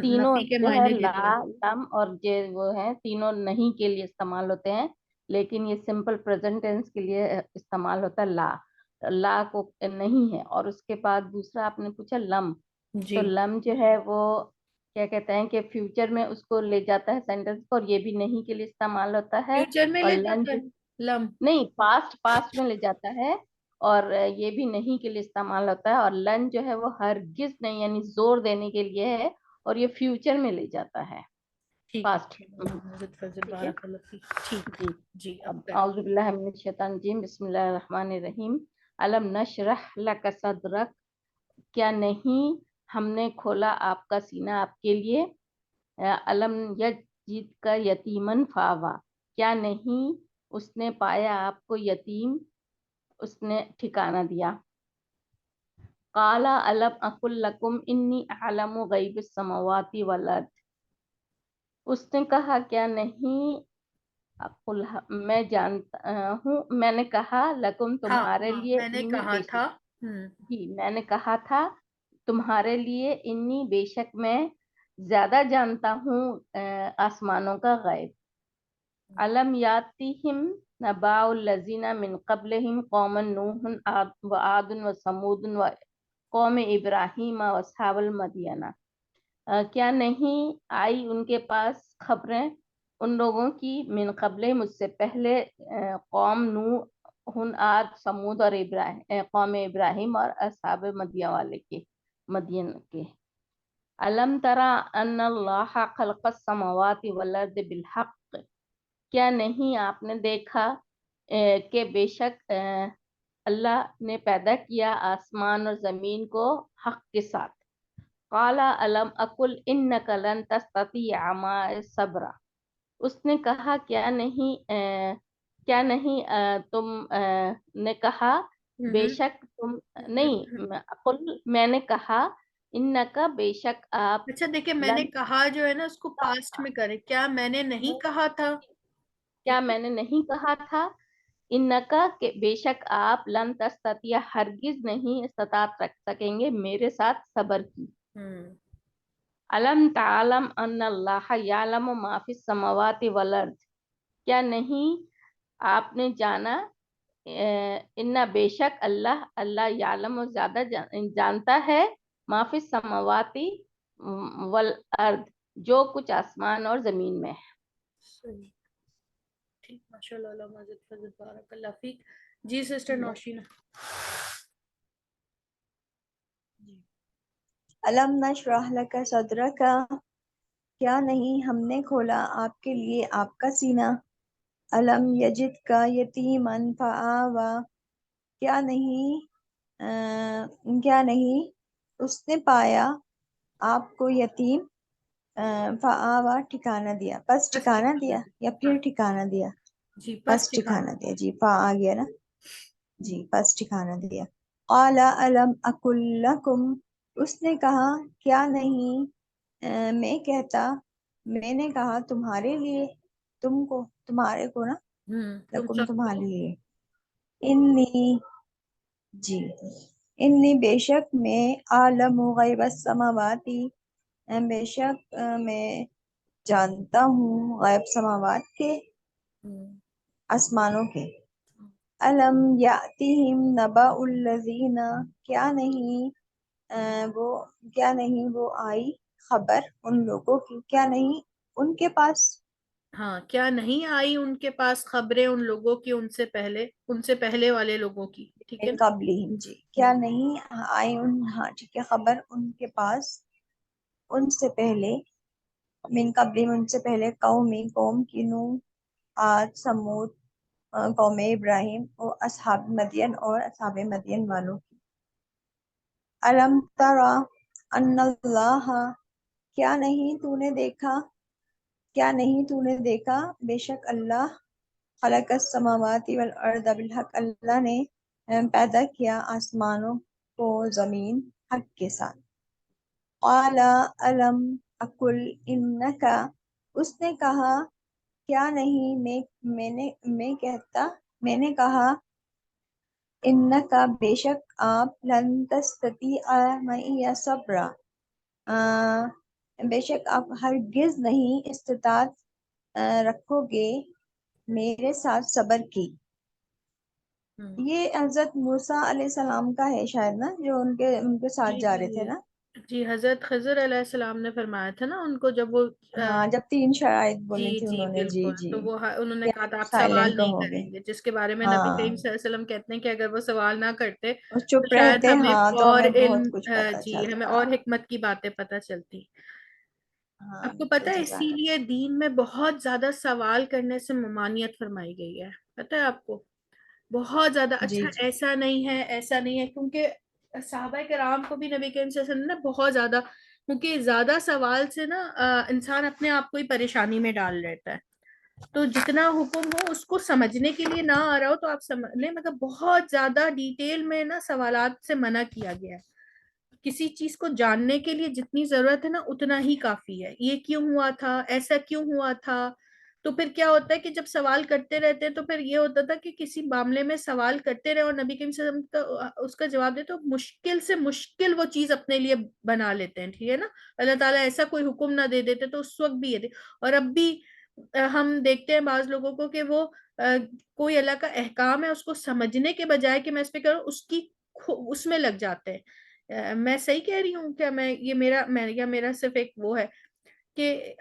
تینوں نفی کے جو ہے معنی لا، دیتے ہیں. لم اور وہ ہیں، تینوں نہیں کے لیے استعمال ہوتے ہیں، لیکن یہ سمپل پریزنٹ ٹینس کے لیے استعمال ہوتا ہے لا. لا کو نہیں ہے. اور اس کے بعد دوسرا آپ نے پوچھا لم. تو جی. لم جو ہے وہ کیا کہتے ہیں کہ فیوچر میں اس کو لے جاتا ہے سینٹینس کو، اور یہ بھی نہیں کے لیے استعمال ہوتا ہے. فیوچر میں اور لے لن جاتا ہے لم. نہیں، پاسٹ میں لے جاتا ہے، اور یہ بھی نہیں کے لیے استعمال ہوتا ہے. اور لن جو ہے وہ ہرگز نہیں یعنی زور دینے کے لیے ہے، اور یہ فیوچر میں لے جاتا ہے، ٹھیک پاسٹ. ہے، زد فضل، ٹھیک ہے بارک اللہ فیک. ٹھیک. جی. جی اب اب کیا. اعوذ باللہ من الشیطان الرجیم، بسم اللہ الرحمن الرحیم. علم نشرح لک صدرک، کیا نہیں ہم نے کھولا آپ کا سینہ آپ کے لیے. علم یجد کا یتیمن فاوا، کیا نہیں اس نے پایا آپ کو یتیم، اس نے ٹھکانہ دیا. قال علم اقل لکم انی اعلم غیب السماوات والارض، اس نے کہا کیا نہیں اقل میں جانتا ہوں، میں نے کہا لکم تھا، تمہارے ہاں لیے میں نے انی کہا بے تھا. شک، جی میں نے کہا تھا تمہارے لیے انی بے شک میں زیادہ جانتا ہوں آسمانوں کا غیب. علم یاتہم نباء الذین من قبلہم قوم نوح وعاد وثمود وقوم ابراہیم واصحاب المدینہ، کیا نہیں آئی ان کے پاس خبریں ان لوگوں کی من قبل مجھ سے پہلے، قوم نوح، عاد، سمود اور قوم ابراہیم اور اصحاب مدین کے. علم ترى ان اللہ خلق السماوات والارض بالحق، کیا نہیں آپ نے دیکھا کہ بے شک اللہ نے پیدا کیا آسمان اور زمین کو حق کے ساتھ. قال علم اقل انک لن تستطیع معي صبرا، اس نے کہا کیا نہیں تم نے کہا بے شک تم نہیں، اقل میں نے کہا، انکا بے شک آپ، اچھا دیکھیں، میں نے لن کہا جو ہے نا اس کو پاسٹ میں کرے، کیا میں نے نہیں کہا تھا. کیا میں نے نہیں کہا تھا، انکا کہ بے شک آپ، لن تستطیع ہرگز نہیں استطاعت رکھ سکیں گے میرے ساتھ صبر کی. علم تعلم ان اللہ یعلم ما فی السماوات والارض، کیا نہیں آپ نے جانا ان بے شک اللہ یعلم زیادہ جانتا ہے ما فی السماوات والارض جو کچھ آسمان اور زمین میں ہے. صحیح. ٹھیک، ماشاء اللہ، علامہ زد فضل، بارک اللہ فیک. جی سسٹر نوشینہ. علم نشرح لک صدرک، کیا نہیں ہم نے کھولا آپ کے لیے آپ کا سینہ. علم یجد کا یتیمن فآوا، کیا نہیں کیا نہیں اس نے پایا آپ کو یتیم فآوا ٹھکانہ دیا، بس ٹھکانہ دیا یا پھر ٹھکانہ دیا، جی بس ٹھکانہ دیا، جی فا آ گیا نا، جی بس ٹھکانہ دیا۔ قال الم اقل لکم، اس نے کہا کیا نہیں میں کہتا، میں نے کہا تمہارے لیے، تم کو، تمہارے کو نا، تم لکم سب تمہارے کو لیے، انی، جی انی بے شک میں عالم غیب السماواتی، بے شک میں جانتا ہوں غیب سماوات کے، آسمانوں کے۔ الم یاتہم نبأ الذین، کیا نہیں وہ آئی خبر ان لوگوں کی، کیا نہیں ان کے پاس، ہاں کیا نہیں آئی ان کے پاس خبریں ان لوگوں کی، ان سے پہلے والے لوگوں کی، ٹھیک ہے من نا؟ قبلہم، جی کیا نہیں آئی ہاں ٹھیک ہے، خبر ان کے پاس ان سے پہلے، من قبلہم ان سے پہلے، قوم کی، نوح، عاد، سمود، قوم ابراہیم، اور اصحاب مدین اور اصحاب مدین والوں کی۔ الم ترا ان اللہ، کیا نہیں تو نے دیکھا بے شک اللہ، خلق السماوات والارض بالحق، اللہ نے پیدا کیا آسمانوں کو زمین حق کے ساتھ۔ قال الم اقل انکا، اس نے کہا کیا نہیں میں نے کہا انکا بے شک آپ، لن تستطیع معی صبرا، بے شک آپ ہرگز نہیں استطاعت رکھو گے میرے ساتھ صبر کی۔ یہ حضرت موسیٰ علیہ السلام کا ہے شاید نا، جو ان کے ساتھ جا رہے تھے نا، جی حضرت خضر علیہ السلام نے فرمایا تھا نا ان کو، جب وہ ہاں جب 3 شرائط بولی جی تھی جی انہوں نے، جی بالکل، جی تو وہ انہوں نے کہ کہا تھا آپ سوال سائلنٹ نہیں رہو گے، کریں گے، جس کے بارے میں نبی ہاں کریم صلی اللہ علیہ وسلم کہتے ہیں کہ اگر وہ سوال نہ کرتے اور تو چپ شاید رہتے، ہمیں ہاں تو اور ہمیں علم، بہت کچھ پتا جی ہمیں چلتا، اور حکمت کی باتیں پتہ چلتی۔ ہاں آپ کو پتہ بالکل ہے اسی جزاک اللہ۔ لیے دین میں بہت زیادہ سوال کرنے سے ممانعت فرمائی گئی ہے، پتہ ہے آپ کو، بہت زیادہ۔ جی اچھا جی ایسا نہیں ہے، ایسا نہیں ہے، کیونکہ صحابہ کرام کو بھی نبی کریم صلی اللہ علیہ وسلم نے بہت زیادہ، کیونکہ زیادہ سوال سے نا انسان اپنے آپ کو ہی پریشانی میں ڈال لیتا ہے، تو جتنا حکم ہو اس کو سمجھنے کے لیے نہ آ رہا ہو تو آپ سمجھ لیں، مگر بہت زیادہ ڈیٹیل میں نا سوالات سے منع کیا گیا ہے۔ کسی چیز کو جاننے کے لیے جتنی ضرورت ہے نا اتنا ہی کافی ہے، یہ کیوں ہوا تھا، ایسا کیوں ہوا تھا، تو پھر کیا ہوتا ہے کہ جب سوال کرتے رہتے ہیں تو پھر یہ ہوتا تھا کہ کسی معاملے میں سوال کرتے رہے اور نبی کریم صلی اللہ علیہ وسلم اس کا جواب دے تو مشکل سے مشکل وہ چیز اپنے لیے بنا لیتے ہیں، ٹھیک ہے نا؟ اللہ تعالیٰ ایسا کوئی حکم نہ دے دیتے تو اس وقت بھی یہ دے، اور اب بھی ہم دیکھتے ہیں بعض لوگوں کو کہ وہ کوئی اللہ کا احکام ہے اس کو سمجھنے کے بجائے کہ میں اس پہ کروں، اس میں لگ جاتے ہیں۔ میں صحیح کہہ رہی ہوں کیا؟ میرا صرف ایک وہ ہے کہ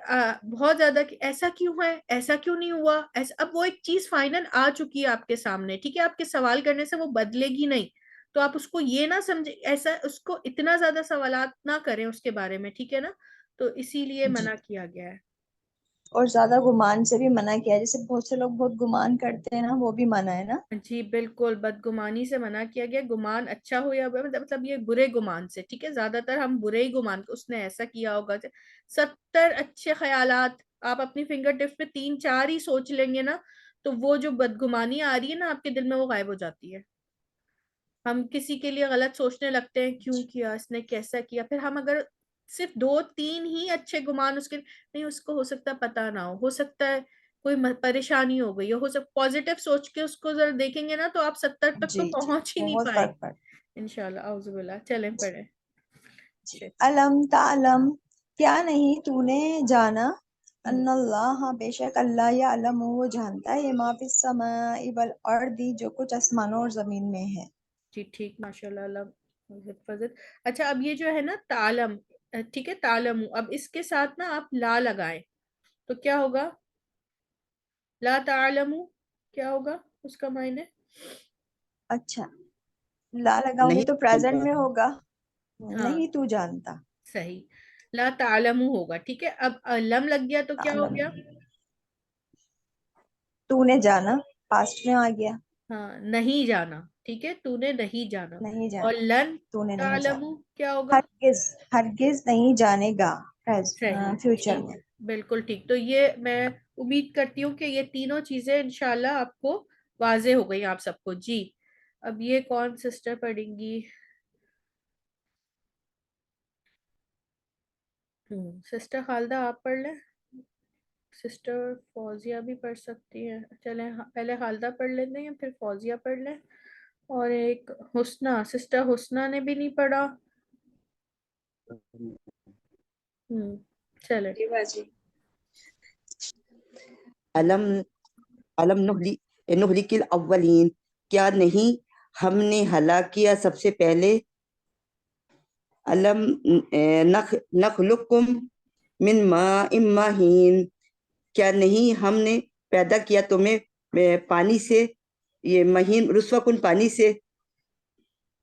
بہت زیادہ کہ ایسا کیوں ہے، ایسا کیوں نہیں ہوا، اب وہ ایک چیز فائنل آ چکی ہے آپ کے سامنے، ٹھیک ہے، آپ کے سوال کرنے سے وہ بدلے گی نہیں، تو آپ اس کو یہ نہ سمجھے، ایسا اس کو اتنا زیادہ سوالات نہ کریں اس کے بارے میں، ٹھیک ہے نا؟ تو اسی لیے جی، منع کیا گیا ہے۔ اور زیادہ گمان سے بھی منع کیا ہے، جیسے بہت سے لوگ بہت گمان کرتے ہیں نا، وہ بھی منع ہے نا۔ جی بالکل، بدگمانی سے منع کیا گیا، گمان اچھا ہو یا برا، مطلب یہ برے گمان سے، ٹھیک ہے، زیادہ تر ہم برے ہی گمان، اس نے ایسا کیا ہوگا، 70 اچھے خیالات آپ اپنی فنگر ٹپس پہ 3 4 ہی سوچ لیں گے نا، تو وہ جو بدگمانی آ رہی ہے نا آپ کے دل میں وہ غائب ہو جاتی ہے۔ ہم کسی کے لیے غلط سوچنے لگتے ہیں، کیوں کیا، اس نے کیسا کیا، پھر ہم اگر صرف 2 3 ہی اچھے گمان اس کے، نہیں اس کو ہو سکتا ہے پتہ نہ ہو سکتا ہے کوئی پریشانی ہو گئی ہو سکتا، پازیٹیو سوچ کے اس کو ذرا دیکھیں گے نا تو آپ 70 تک تو جی جی پہنچ ہی نہیں بہت پائے فرق پڑتا انشاءاللہ۔ اعوذ باللہ، چلیں پڑھیں۔ جی۔ علم تعلم، کیا نہیں تو نے جانا، ان اللہ بے شک اللہ یعلم وہ جانتا ہے، ما فی السماء والارض جو کچھ آسمانوں اور زمین میں ہے۔ جی ٹھیک، ماشاءاللہ، اللہ حفظت۔ اچھا اب یہ جو ہے نا تعلم، ٹھیک ہے، تعلم، اب اس کے ساتھ نا آپ لا لگائیں تو کیا ہوگا؟ لا تعلم کیا ہوگا اس کا معنی؟ اچھا، لا لگاؤں گی نہیں تو پریزنٹ جانتا، میں ہوگا، ہاں نہیں تو جانتا، صحیح، لا تعلم ہوگا، ٹھیک ہے، اب لم لگ گیا تو کیا ہو تعلم گیا؟ تو نے جانا، پاسٹ میں آ گیا، ہاں نہیں جانا, ٹھیک ہے, تو نے نہیں جانا. نہیں اور جانا, لن تو نے نہیں جانا, تعلمو کیا ہوگا؟ ہرگز نہیں جانے گا, صحیح, فیوچر ٹھیک, میں. بالکل ٹھیک. تو یہ میں امید کرتی ہوں کہ یہ تینوں چیزیں انشاءاللہ آپ کو واضح ہو گئی آپ سب کو. جی اب یہ کون سسٹر پڑھیں گی؟ سسٹر خالدہ آپ پڑھ لیں, سسٹر فوزیہ بھی پڑھ سکتی ہیں. چلیں پہلے خالدہ پڑھ لیتے ہیں پھر فوزیہ پڑھ لیں. اور ایک حسنہ, سسٹر حسنہ نے بھی نہیں پڑھا. چلے علم علم نہلک الاولین, کیا نہیں ہم نے ہلاک کیا سب سے پہلے. علم نخلقکم من ماء مہین, کیا نہیں ہم نے پیدا کیا تمہیں پانی سے, یہ مہین رسوا کن پانی سے.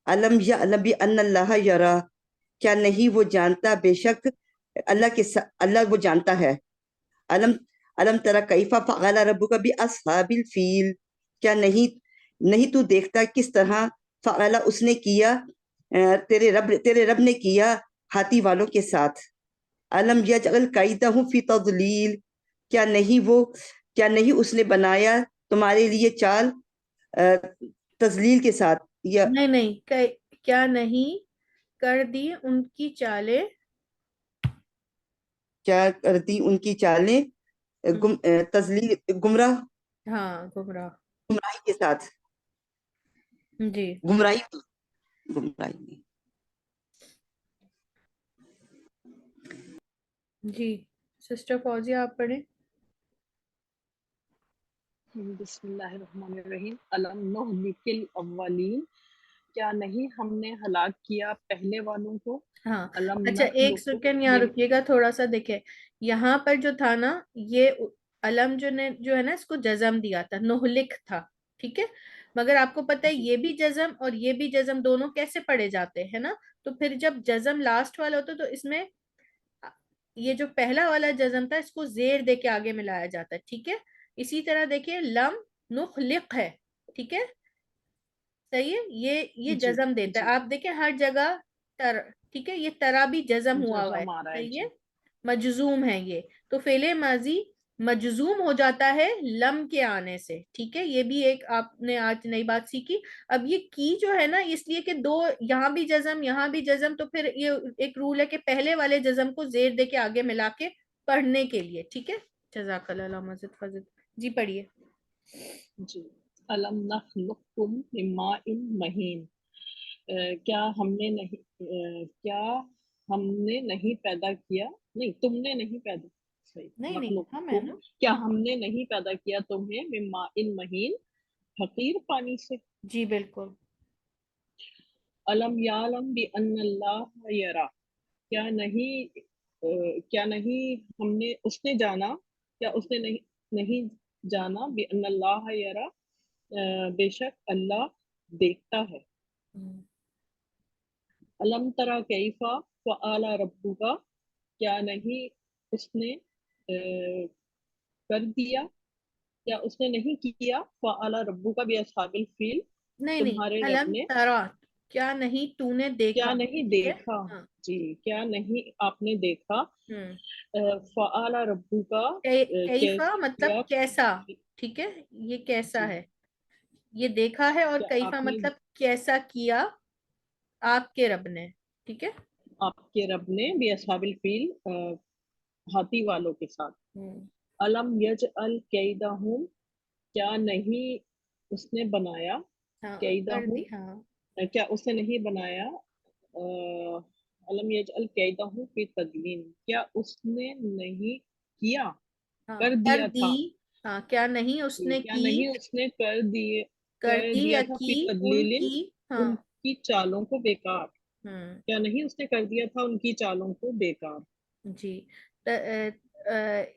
علم یعلم بان اللہ یرا, کیا نہیں وہ جانتا بے شک اللہ وہ جانتا ہے. علم ترى کیف فعل ربک باصحاب الفیل, کیا نہیں تو دیکھتا کس طرح فعل اس نے کیا تیرے رب نے کیا ہاتھی والوں کے ساتھ. علم یجعل کیدہم فی تضلیل, کیا نہیں اس نے بنایا تمہارے لیے چال تضلیل کے ساتھ. یا نہیں, کیا نہیں کر دی ان کی چالیں, کیا کرتی ان کی چالیں تضلیل گمراہ ہاں گمراہ. گمراہی کے ساتھ. جی گمراہی جی سسٹر فوزیہ آپ پڑھیں. بسم اللہ الرحمن الرحیم. علم نہلک الاولین, کیا نہیں ہم نے ہلاک کیا پہلے والوں کو. ہاں علم اچھا ایک نخلقکم سیکنڈ یہاں رکیے گا تھوڑا سا. دیکھیں یہاں پر جو تھا نا, یہ علم جو ہے نا اس کو جزم دیا تھا, نہلک تھا, ٹھیک ہے, مگر آپ کو پتہ ہے یہ بھی جزم اور یہ بھی جزم دونوں کیسے پڑھے جاتے ہیں نا. تو پھر جب جزم لاسٹ والا ہوتا تو اس میں یہ جو پہلا والا جزم تھا اس کو زیر دے کے آگے ملایا جاتا ہے, ٹھیک ہے. اسی طرح دیکھیں لم نخلق ہے, ٹھیک ہے, صحیح ہے, یہ جی جزم دیتا ہے. جی آپ دیکھیں ہر جگہ ٹھیک ہے, یہ ترا بھی جزم ہوا ہوا ہے, جزم آ رہا ہے. صحیح جی ہے, مجزوم ہے یہ. تو فعل ماضی مجزوم ہو جاتا ہے لم کے آنے سے, ٹھیک ہے. یہ بھی ایک آپ نے آج نئی بات سیکھی. اب یہ کی جو ہے نا, اس لیے کہ دو یہاں بھی جزم یہاں بھی جزم, تو پھر یہ ایک رول ہے کہ پہلے والے جزم کو زیر دے کے آگے ملا کے پڑھنے کے لیے, ٹھیک ہے. جزاک اللہ مزید فضل. جی پڑھیے. جی علم نخلقکم من ماء مہین, کیا ہم نے نہیں پیدا کیا, نہیں تم نے نہیں پیدا, صحیح, نہیں ہاں میں نخلقکم نا, کیا ہاں ہم نے نہیں پیدا کیا تمہیں من ماء مہین, حقیر پانی سے. جی بالکل. علم یعلم بان اللہ یرا, کیا نہیں ہم نے اس نے جانا, کیا اس نے نہیں جانا بان اللہ یرا, بے شک اللہ دیکھتا ہے. علم ترى کیف فعل ربک, کیا نہیں اس نے کر دیا, کیا اس نے نہیں کیا فعل ربک باصحاب الفیل, نہیں تمہارے رب علم نے ترا, کیا نہیں تو نے دیکھا, کیا نہیں ٹھیک ہے. دیکھا. ہاں جی کیا نہیں آپ نے دیکھا فعل ربک کیفا مطلب کیا, کیسا, ٹھیک ہے, یہ کیسا جی ہے, یہ دیکھا ہے, اور کیا کیفا آپ نے مطلب کیسا کیا آپ کے رب نے, ٹھیک ہے. آپ کے رب نے باصحاب الفیل, ہاتھی والوں کے ساتھ. علم یجعل کیدہم, کیا نہیں اس نے بنایا ہاں کر کیدہم, دی, ہاں کیا اس نے نہیں بنایا علم یجعل کیدہم فی تدلیم, کیا اس نے نہیں کیا ہاں کر کر دیا دی, تھا, ہاں کیا نہیں اس نے کیا کی, نہیں اس نے کر کر دی دیا یا تھا کی فی ان تدلیل کی, ہاں. ان کی چالوں کو بیکار, ہوں کیا نہیں اس نے کر دیا تھا ان کی چالوں کو بیکار. جی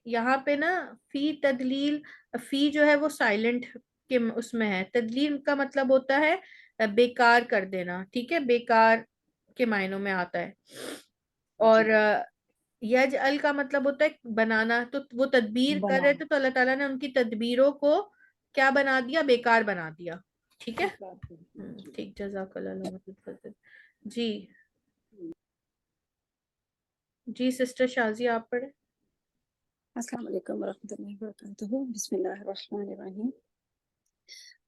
یہاں پہ نا فی تدلیل, فی جو ہے وہ سائلنٹ کے اس میں ہے, تدلیل کا مطلب ہوتا ہے بیکار کر دینا, ٹھیک ہے, بیکار کے معنوں میں آتا ہے. اور جی یجعل کا مطلب ہوتا ہے بنانا, تو وہ تدبیر کر بنا, رہے تھے تو اللہ تعالیٰ نے ان کی تدبیروں کو کیا بنا دیا, بیکار بنا دیا. ٹھیک ہے ٹھیک جزاک اللہ جی جی سسٹر شازی آپ پڑھیں. السلام علیکم ورحمۃ اللہ وبرکاتہ. بسم اللہ الرحمن الرحیم.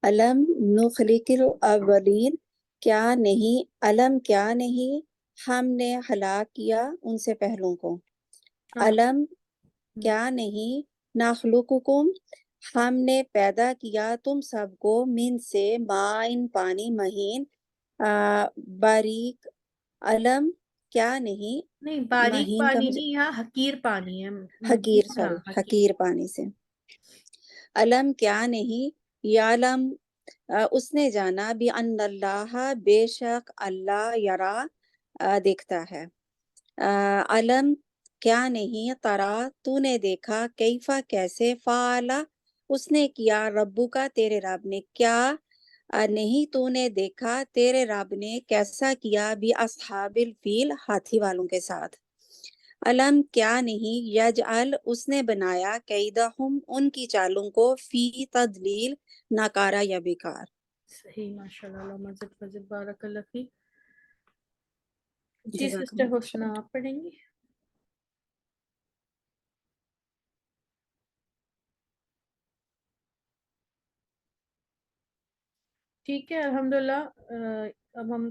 علم نخلق الاولین، کیا نہیں، علم کیا نہیں ہم نے ہلاک کیا ان سے پہلوں کو. علم کیا نہیں نخلقکم، ہم نے پیدا کیا تم سب کو من سے مائن پانی مہین باریک. علم کیا نہیں نہیں باریک مہین کا پانی نہیں یہاں حقیر پانی ہے حقیر، ہاں، سوری حقیر. حقیر پانی سے. علم کیا نہیں یعلم اس نے جانا بھی ان اللہ بے شک اللہ یرا دیکھتا ہے. علم کیا نہیں ترا تو نے دیکھا کیفا کیسے فعلا اس نے کیا ربو کا تیرے رب نے کیا نہیں تو نے دیکھا تیرے رب نے کیسا کیا بھی اصحاب الفیل ہاتھی والوں کے ساتھ. علم کیا نہیں یجعل اس نے بنایا کیدہم ان کی چالوں کو فی تدلیل ناکارہ یا بیکار. صحیح ماشاء اللہ مزید فضل بارک اللہ فیک. جی جزاکم سسٹر اللہ حسنہ آپ پڑھیں گی. ٹھیک ہے الحمدللہ. اب ہم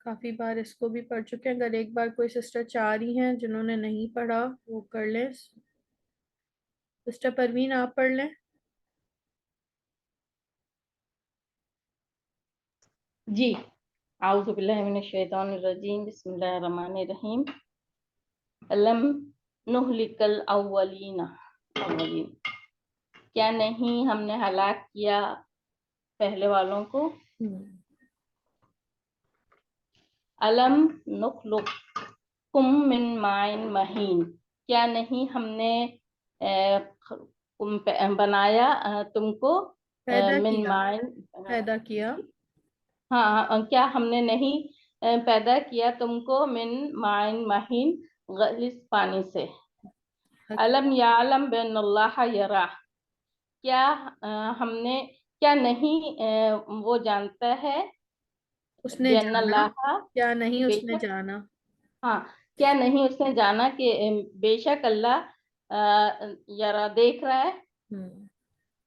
کافی بار اس کو بھی پڑھ چکے ہیں. اگر ایک بار کوئی سسٹر چاہ رہی ہیں جنہوں نے نہیں پڑھا وہ کر لیں. سسٹر پروین آپ پڑھ لیں. جی اعوذ باللہ من الشیطان الرجیم بسم اللہ الرحمن الرحیم. علم نہلک الاولین، کیا نہیں ہم نے ہلاک کیا پہلے والوں کو. علم نخلقکم من مائن مہین، کیا نہیں ہم نے بنایا تم کو من مائن پیدا کیا ہاں کیا ہم نے نہیں پیدا کیا تم کو من مائن مہین غلیظ پانی سے. علم یعلم بین اللہ یرا، کیا ہم نے کیا نہیں وہ جانتا ہے اس نے بین جانا اللہ کیا نہیں بے اس نے شک، جانا. ہاں کیا نہیں اس نے جانا کہ بے شک اللہ یرا دیکھ رہا ہے.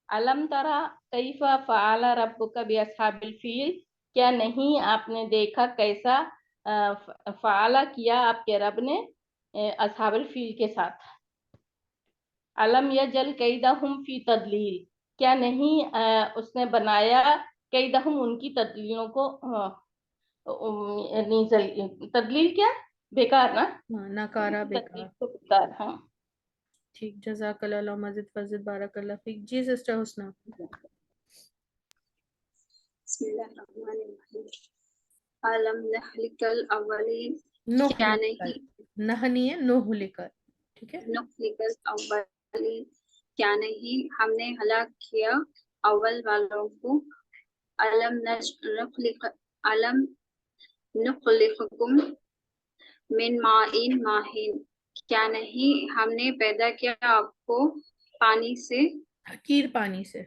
علم ترا کیف فعل ربک باصحاب الفیل، کیا نہیں آپ نے دیکھا کیسا فعل کیا آپ کے رب نے اصحاب الفیل کے ساتھ. علم یجل کیدہم فی تدلیل، کیا نہیں اس نے بنایا کیدہم ان کی تدلیلوں کو تدلیل کیا بیکار نا، ناکارہ بیکار. تدلیل کو بیکار. ہاں ٹھیک جزاک اللہ مزید فضل بارک اللہ فیک. جی سسٹر حسنہ. بسم اللہ الرحمن الرحیم. علم نہلک الاولین، نوح کیا لے کر، نہیں نہ نہیں ہے نوح لے کر. ٹھیک ہے نہلک الاولین، کیا نہیں ہم نے ہلاک کیا اول والوں کو. علم نخلقکم من مائن مہین، کیا نہیں ہم نے پیدا کیا آپ کو پانی سے حقیر پانی سے.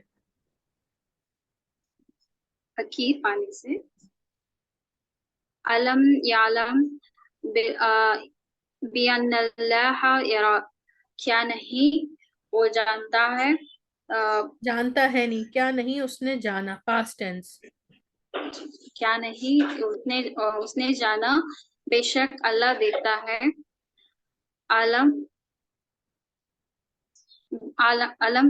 حقیر پانی سے. علم یعلم بأن اللہ یرا، کیا نہیں وہ جانتا ہے جانتا ہے نہیں، کیا نہیں اس نے جانا پاسٹ ٹینس. کیا نہیں اس نے جانا بے شک اللہ دیکھتا ہے. علم علم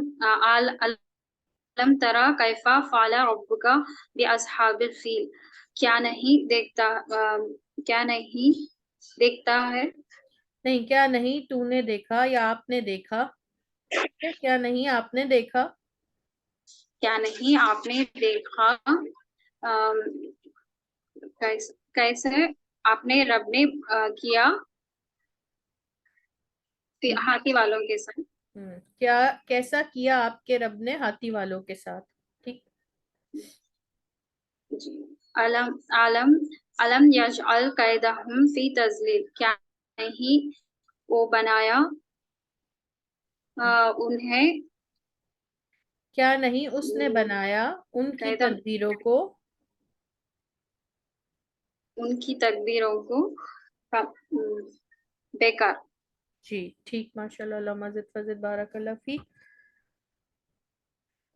ترا کیف فعل ربک باصحاب الفیل، کیا نہیں دیکھتا ہے نہیں کیا نہیں تو نے دیکھا یا آپ نے دیکھا. کیا نہیں آپ نے دیکھا کیا نہیں آپ نے دیکھا کیسے آپ نے رب نے کیا ہاتھی والوں کے ساتھ. کیا کیسا کیا آپ کے رب نے ہاتھی والوں کے ساتھ. ٹھیک. جی علم یجعل کیدہم فی تضلیل، کیا نہیں وہ بنایا انہیں کیا نہیں اس نے بنایا ان کی تدبیروں کو ان کی تدبیروں کو بیکار. جی ٹھیک، ماشاء اللہ، اللہ مزید فضل، بارک اللہ فیک.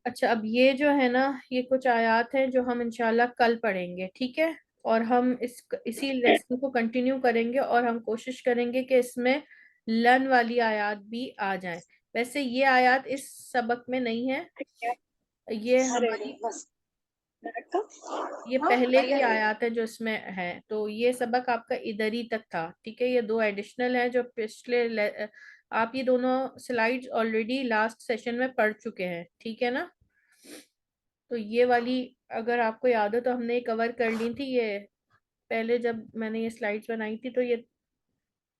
اچھا، اب یہ جو ہے نا، یہ کچھ آیات ہیں جو ہم انشاءاللہ کل پڑھیں گے، ٹھیک ہے؟ اور ہم اسی لیسن کو کنٹینیو کریں گے، اور ہم کوشش کریں گے کہ اس میں لن والی آیات بھی آ جائیں. ویسے یہ آیات اس سبق میں نہیں ہے، یہ ہماری یہ پہلے کی آیات ہے جو اس میں ہے. تو یہ سبق آپ کا ادھر ہی تک تھا، ٹھیک ہے؟ یہ 2 ایڈیشنل ہیں جو پچھلے آپ یہ دونوں سلائیڈز آلریڈی لاسٹ سیشن میں پڑھ چکے ہیں، ٹھیک ہے نا؟ تو یہ والی اگر آپ کو یاد ہو تو ہم نے کور کر لی تھی. یہ پہلے جب میں نے یہ سلائیڈز بنائی تھی تو یہ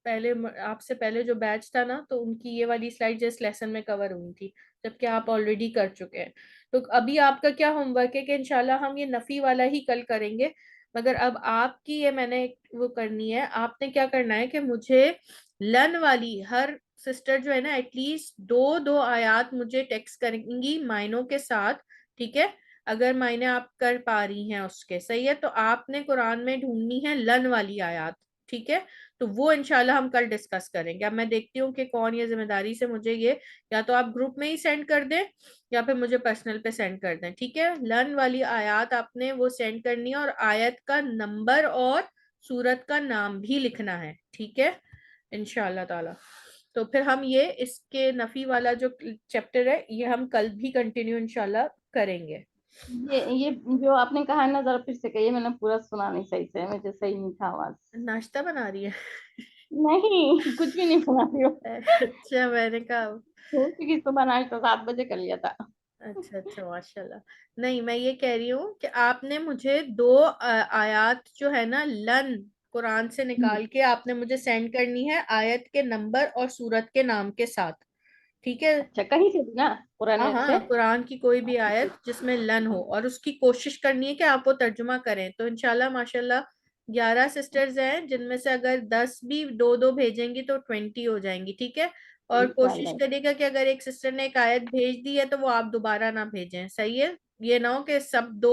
پہلے آپ سے پہلے جو بیچ تھا نا، تو ان کی یہ والی سلائیڈ جس لیسن میں کور ہوئی تھی، جبکہ آپ آلریڈی کر چکے ہیں. تو ابھی آپ کا کیا ہوم ورک ہے کہ انشاءاللہ ہم یہ نفی والا ہی کل کریں گے، مگر اب آپ کی یہ میں نے وہ کرنی ہے. آپ نے کیا کرنا ہے کہ مجھے لن والی ہر سسٹر جو ہے نا ایٹ لیسٹ 2 آیات مجھے ٹیکسٹ کریں گی معنوں کے ساتھ، ٹھیک ہے؟ اگر معنی آپ کر پا رہی ہیں اس کے، صحیح ہے؟ تو آپ نے قرآن میں ڈھونڈنی ہے لن والی آیات، ٹھیک ہے؟ تو وہ انشاءاللہ ہم کل ڈسکس کریں گے. اب میں دیکھتی ہوں کہ کون یہ ذمہ داری سے مجھے یہ یا تو آپ گروپ میں ہی سینڈ کر دیں یا پھر مجھے پرسنل پہ سینڈ کر دیں، ٹھیک ہے؟ لرن والی آیات آپ نے وہ سینڈ کرنی ہے، اور آیت کا نمبر اور سورت کا نام بھی لکھنا ہے، ٹھیک ہے؟ انشاءاللہ تعالی. تو پھر ہم یہ اس کے نفی والا جو چیپٹر ہے یہ ہم کل بھی کنٹینیو انشاءاللہ کریں گے. یہ جو آپ نے کہا ہے نا، ذرا پھر سے کہیے، میں نے پورا سنا نہیں صحیح سے، مجھے صحیح نہیں تھا آواز. ناشتہ بنا رہی ہے؟ نہیں، کچھ بھی نہیں سنا رہی ہوں، اچھا، میں نے کہا کیونکہ صبح ناشتہ 7 بجے کر لیا تھا. اچھا اچھا، ماشاء اللہ. نہیں، میں یہ کہہ رہی ہوں کہ آپ نے مجھے 2 آیات جو ہے نا لن قرآن سے نکال کے آپ نے مجھے سینڈ کرنی ہے آیت کے نمبر اور سورت کے نام کے ساتھ، ٹھیک ہے؟ اچھا، کہیں سے بھی نا قرآن ہاں سے؟ ہاں، قرآن کی کوئی بھی آیت جس میں لن ہو، اور اس کی کوشش کرنی ہے کہ آپ وہ ترجمہ کریں. تو انشاءاللہ ماشاءاللہ 11 سسٹرز ہیں، جن میں سے اگر 10 بھی 2 بھیجیں گی تو 20 ہو جائیں گی، ٹھیک ہے؟ اور کوشش انشاءاللہ. کریے گا کہ اگر ایک سسٹر نے ایک آیت بھیج دی ہے تو وہ آپ دوبارہ نہ بھیجیں، صحیح ہے؟ یہ نہ ہو کہ سب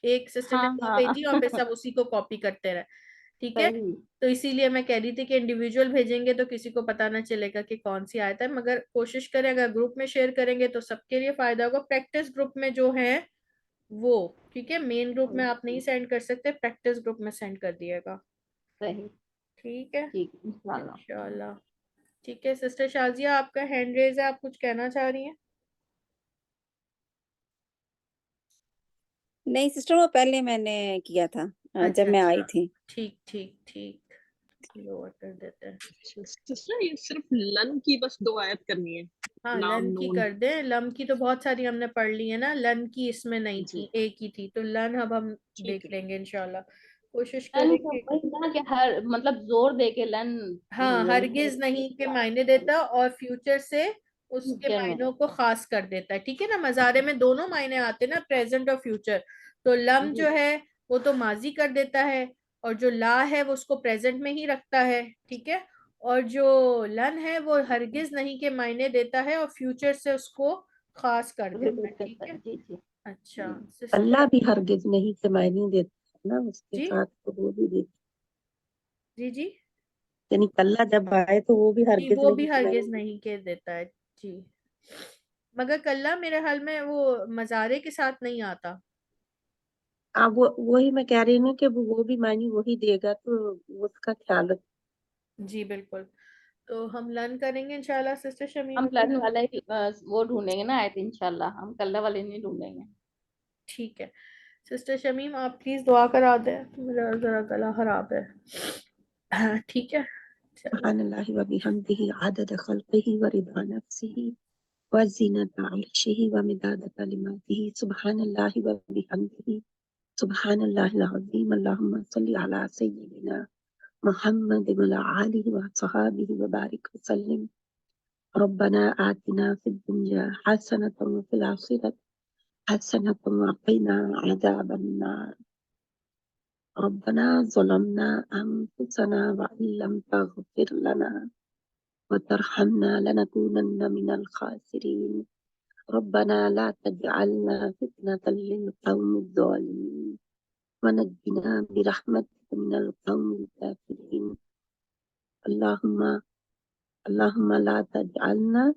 ایک سسٹر نے ہاں 2 ہاں، بھیجی اور پھر سب اسی کو کاپی کرتے رہے، ٹھیک ہے؟ صحیح. تو اسی لیے میں کہہ رہی تھی کہ انڈیویجول بھیجیں گے تو کسی کو پتہ نہ چلے گا کہ کون سی آیت ہے، مگر کوشش کریں اگر گروپ میں شیئر کریں گے تو سب کے لیے فائدہ ہوگا. پریکٹس گروپ میں جو ہے وہ ٹھیک ہے، مین گروپ میں آپ نہیں سینڈ کر سکتے، پریکٹس گروپ میں سینڈ کر دیے گا، صحیح. ٹھیک ہے؟ ٹھیک، انشاءاللہ. انشاءاللہ. ٹھیک ہے سسٹر شازیہ، آپ کا ہینڈ ریز ہے، آپ کچھ کہنا چاہ رہی ہیں؟ نہیں سسٹر، وہ پہلے میں نے کیا تھا جب اچھا میں آئی اچھا، تھی. ٹھیک ٹھیک ٹھیک، لوور کر دیتے ہیں. سسٹر یہ صرف لن کی بس 2 آیت کرنی ہے، ہاں، نام لن کی نون. کر دیں. لم کی تو بہت ساری ہم نے پڑھ لی ہے نا، لن کی اس میں نہیں جی تھی، ایک ہی تھی. تو لن اب ہم ٹھیک دیکھ ہے. لیں گے انشاءاللہ. کوشش لن کریں تو کہ وہی نا کہ ہر مطلب زور دے کے لن ہاں، ہرگز نہیں کے معنی دیتا، اور فیوچر سے اس کے فیوچر میں. معنوں کو خاص کر دیتا ہے، ٹھیک ہے نا؟ مظاہرے میں دونوں معنی آتے نا، پریزنٹ اور فیوچر. تو لم جی جو ہے وہ تو ماضی کر دیتا ہے، اور جو لا ہے وہ اس کو پریزنٹ میں ہی رکھتا ہے، ٹھیک ہے؟ اور جو لن ہے وہ ہرگز نہیں کے معنی دیتا ہے اور فیوچر سے اس کو خاص کر دیتا ہے، ریپیٹ کرتا ٹھیک ہے؟ ہے. جی جی. اچھا اللہ سسٹر. بھی ہرگز نہیں کے معنی دیتا ہے نا، اس کے جی ساتھ تو وہ بھی دیتا، جی جی یعنی کلّا جب آئے تو وہ بھی جی، ہرگز وہ بھی نہیں کے معنی ہرگز دیتا. نہیں کہ دیتا ہے. جی، مگر کلّا میرے حال میں وہ مزارے کے ساتھ نہیں آتا. وہی میں کہہ رہی ہوں کہ وہ بھی معنی وہی دے گا، تو اس کا خیال رکھ. جی بالکل. تو ہم لرن کریں گے انشاءاللہ سسٹر شمیم. ہم لن والے وہ ڈھونڈیں گے نا آیت انشاءاللہ، ہم کلہ والے نہیں ڈھونڈیں گے. ٹھیک ہے سسٹر شمیم، آپ پلیز دعا کرا دیں، میرا ذرا گلا خراب ہے. ٹھیک ہے، چلو. سبحان اللہ و بحمدہ عدد خلقہ و رضا نفسہ و زینت عرشہ و مداد کلماتہ. سبحان اللہ و بحمدہ سبحان اللہ العظیم. اللہم صلی علی سیدنا محمد وعلی آلہ وصحابہ وبارک وسلم. ربنا آتنا فی الدنیا حسنۃ وفی الآخرۃ حسنۃ وقنا عذاب النار. ربنا ظلمنا أنفسنا وإن لم تغفر لنا وترحمنا لنكونن من الخاسرين. ربنا لا تجعلنا فتنة للقوم الظالمين ونجنا برحمتك من القوم الكافرين اللهم لا تجعلنا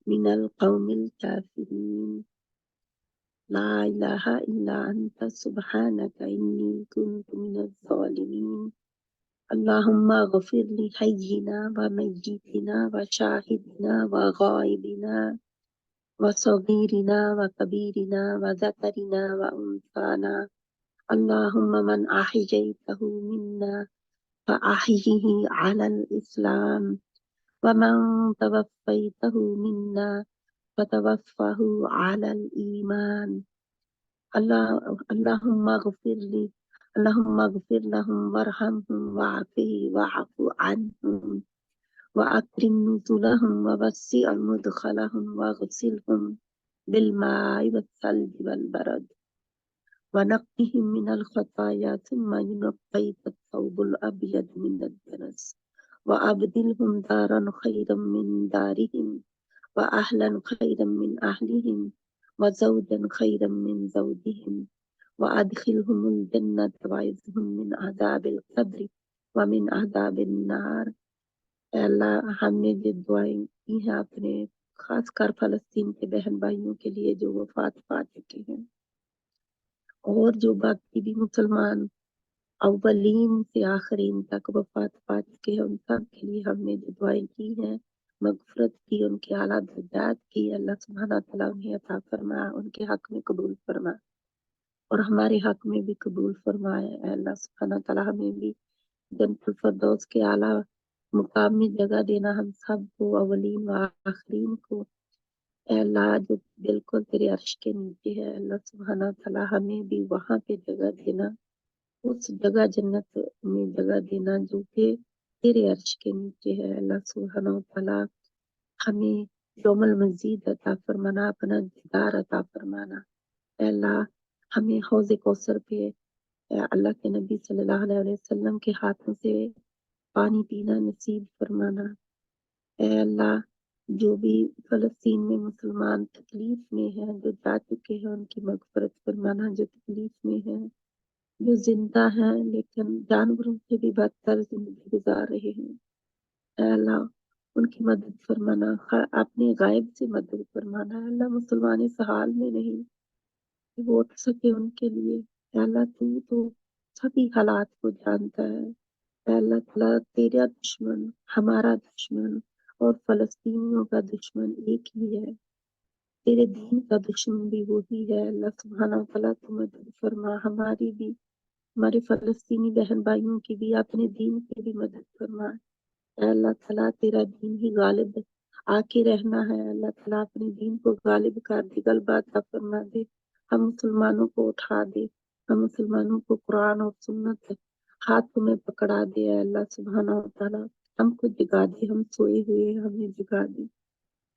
من القوم الكافرين لا إله إلا أنت سبحانك إني كنت من الظالمين اللهم اغفر لحينا وميتنا وشاهدنا وغائبنا وصغيرنا وكبيرنا وذكرنا وأنثانا اللهم من أحييته منا فأحيه على الإسلام ومن توفيته منا فتوفه على الإيمان اللهم اغفر لهم وارحمهم واعف عنهم وأكرم نزلهم ووسع مدخلهم واغسلهم بالماء والثلج والبرد ونقهم من الخطايا ثم ينقي الثوب الأبيض من الدنس وأبدلهم دارا خيرا من دارهم وأهلا خيرا من أهلهم وزوجا خيرا من زوجهم وأدخلهم الجنة وعزهم من عذاب القبر ومن عذاب النار اے اللہ ہم نے جو دعائیں کی ہیں اپنے خاص کر فلسطین کے بہن بھائیوں کے لیے جو وفات پا چکے ہیں اور جو باقی بھی مسلمان اولین سے آخرین تک وفات پا چکے ہیں ان سب کے لیے ہم نے جو دعائیں کی ہیں مغفرت کی ان کے اعلیٰ درجات کی اللہ سبحانہ تعالیٰ انہیں عطا فرما ان کے حق میں قبول فرما اور ہمارے حق میں بھی قبول فرمائے اے اللہ سبحانہ تعالیٰ ہمیں بھی جنت الفردوس کے اعلیٰ مقام میں جگہ دینا ہم سب کو اولین و آخرین کو اے اللہ جو بالکل تیرے عرش کے نیچے ہے اللہ سبحانہ تعالیٰ ہمیں بھی وہاں پہ جگہ دینا اس جگہ جنت میں جگہ دینا جو کہ تیرے عرش کے نیچے ہے اللہ سبحانہ تعالیٰ ہمیں یوم المزید عطا فرمانا اپنا دیدار عطا فرمانا اے اللہ ہمیں حوض کوثر پہ اللہ کے نبی صلی اللہ علیہ وسلم کے ہاتھوں سے پانی پینا نصیب فرمانا اے اللہ جو بھی فلسطین میں مسلمان تکلیف میں ہیں جو جا چکے ہیں ان کی مغفرت فرمانا جو تکلیف میں ہیں جو زندہ ہیں لیکن جانوروں سے بھی بدتر زندگی گزار رہے ہیں اے اللہ ان کی مدد فرمانا اپنے غائب سے مدد فرمانا اے اللہ مسلمان اس حال میں نہیں کہ وہ اٹھ سکے ان کے لیے اے اللہ تو سبھی حالات کو جانتا ہے اے اللہ تعالیٰ تیرا دشمن ہمارا دشمن اور فلسطینیوں کا دشمن ایک ہی ہے تیرے دین کا دشمن بھی وہی ہے اللہ سبحانہ تعالیٰ تو مدد فرما ہماری بھی ہمارے فلسطینی بہن بھائیوں کی بھی اپنے دین کی بھی مدد فرما اے اللہ تعالیٰ تیرا دین ہی غالب آ کے رہنا ہے اللہ تعالیٰ اپنے دین کو غالب کر دے غلبہ عطا فرما دے ہم مسلمانوں کو اٹھا دے ہم مسلمانوں کو قرآن اور سنت ہاتھوں میں پکڑا دے اے اللہ سبحانہ تعالیٰ ہم کو جگا دے ہم سوئے ہوئے ہیں ہمیں جگا دے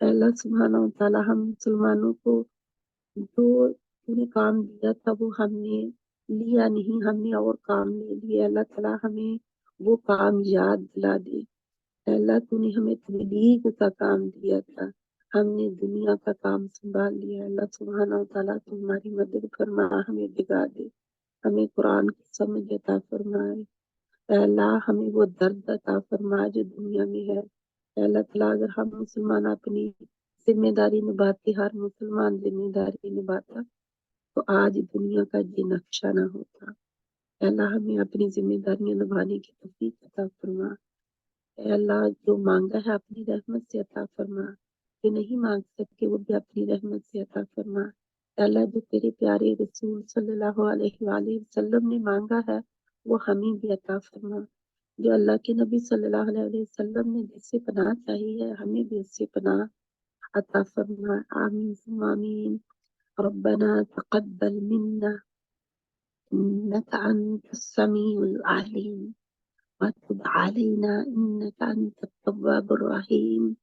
اے اللہ سبحانہ تعالیٰ ہم مسلمانوں کو جو تو نے کام دیا تھا وہ ہم نے لیا نہیں ہم نے اور کام لے لیے اللہ تعالیٰ ہمیں وہ کام یاد دلا دے اے اللہ تو نے ہمیں تبلیغ کا کام دیا تھا ہم نے دنیا کا کام سنبھال لیا اللہ سبحانہ تعالیٰ تو ہماری مدد فرما ہمیں جگا دے ہمیں قرآن کی سمجھ عطا فرمائے اے اللہ ہمیں وہ درد عطا فرما جو دنیا میں ہے اے اللہ تعالیٰ اگر ہم مسلمان اپنی ذمہ داری نبھاتے ہر مسلمان ذمہ داری نبھاتا تو آج دنیا کا یہ نقشہ نہ ہوتا اے اللہ ہمیں اپنی ذمہ داریاں نبھانے کی توفیق عطا فرما اے اللہ جو مانگا ہے اپنی رحمت سے عطا فرما جو نہیں مانگ سکتے وہ بھی اپنی رحمت سے عطا فرما اے اللہ جو تیرے پیارے رسول صلی اللہ علیہ وآلہ وسلم نے مانگا ہے وہ ہمیں بھی عطا فرما جو اللہ کے نبی صلی اللہ علیہ وسلم نے جس سے پناہ چاہی ہے ہمیں بھی اس سے پناہ عطا فرما آمین ثم آمین ربنا تقبل منا إنك أنت السميع العليم وتب علينا إنك أنت التواب الرحيم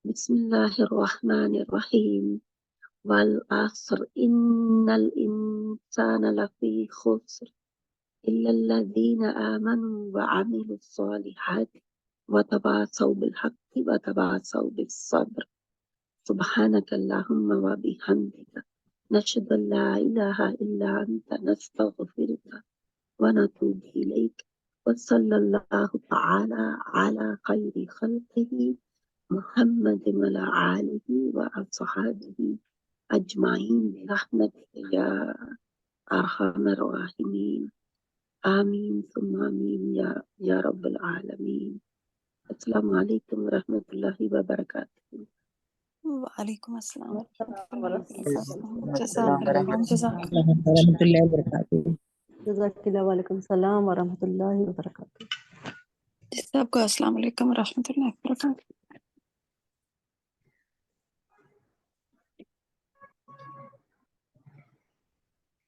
بسم الله الرحمن الرحيم والعصر إن الإنسان لفي خسر إلا الذين آمنوا وعملوا الصالحات وتواصوا بالحق وتواصوا بالصبر سبحانك اللهم وبحمدك نشهد أن لا إله إلا أنت نستغفرك ونتوب إليك وصلى الله تعالى على خير خلقه محمد وعلى آله وأصحابه أجمعين برحمتك يا أرحم الراحمين آمين ثم آمين يا رب العالمين. السلام علیکم ورحمۃ اللہ وبرکاتہ. وعلیکم السلام ورحمۃ اللہ السلام وبرکاتہ. جزاک اللہ جزاک اللہ. ورحمۃ اللہ وبرکاتہ. جزاک اللہ. وعلیکم السلام ورحمۃ اللہ وبرکاتہ. سب کو السلام علیکم ورحمۃ اللہ وبرکاتہ.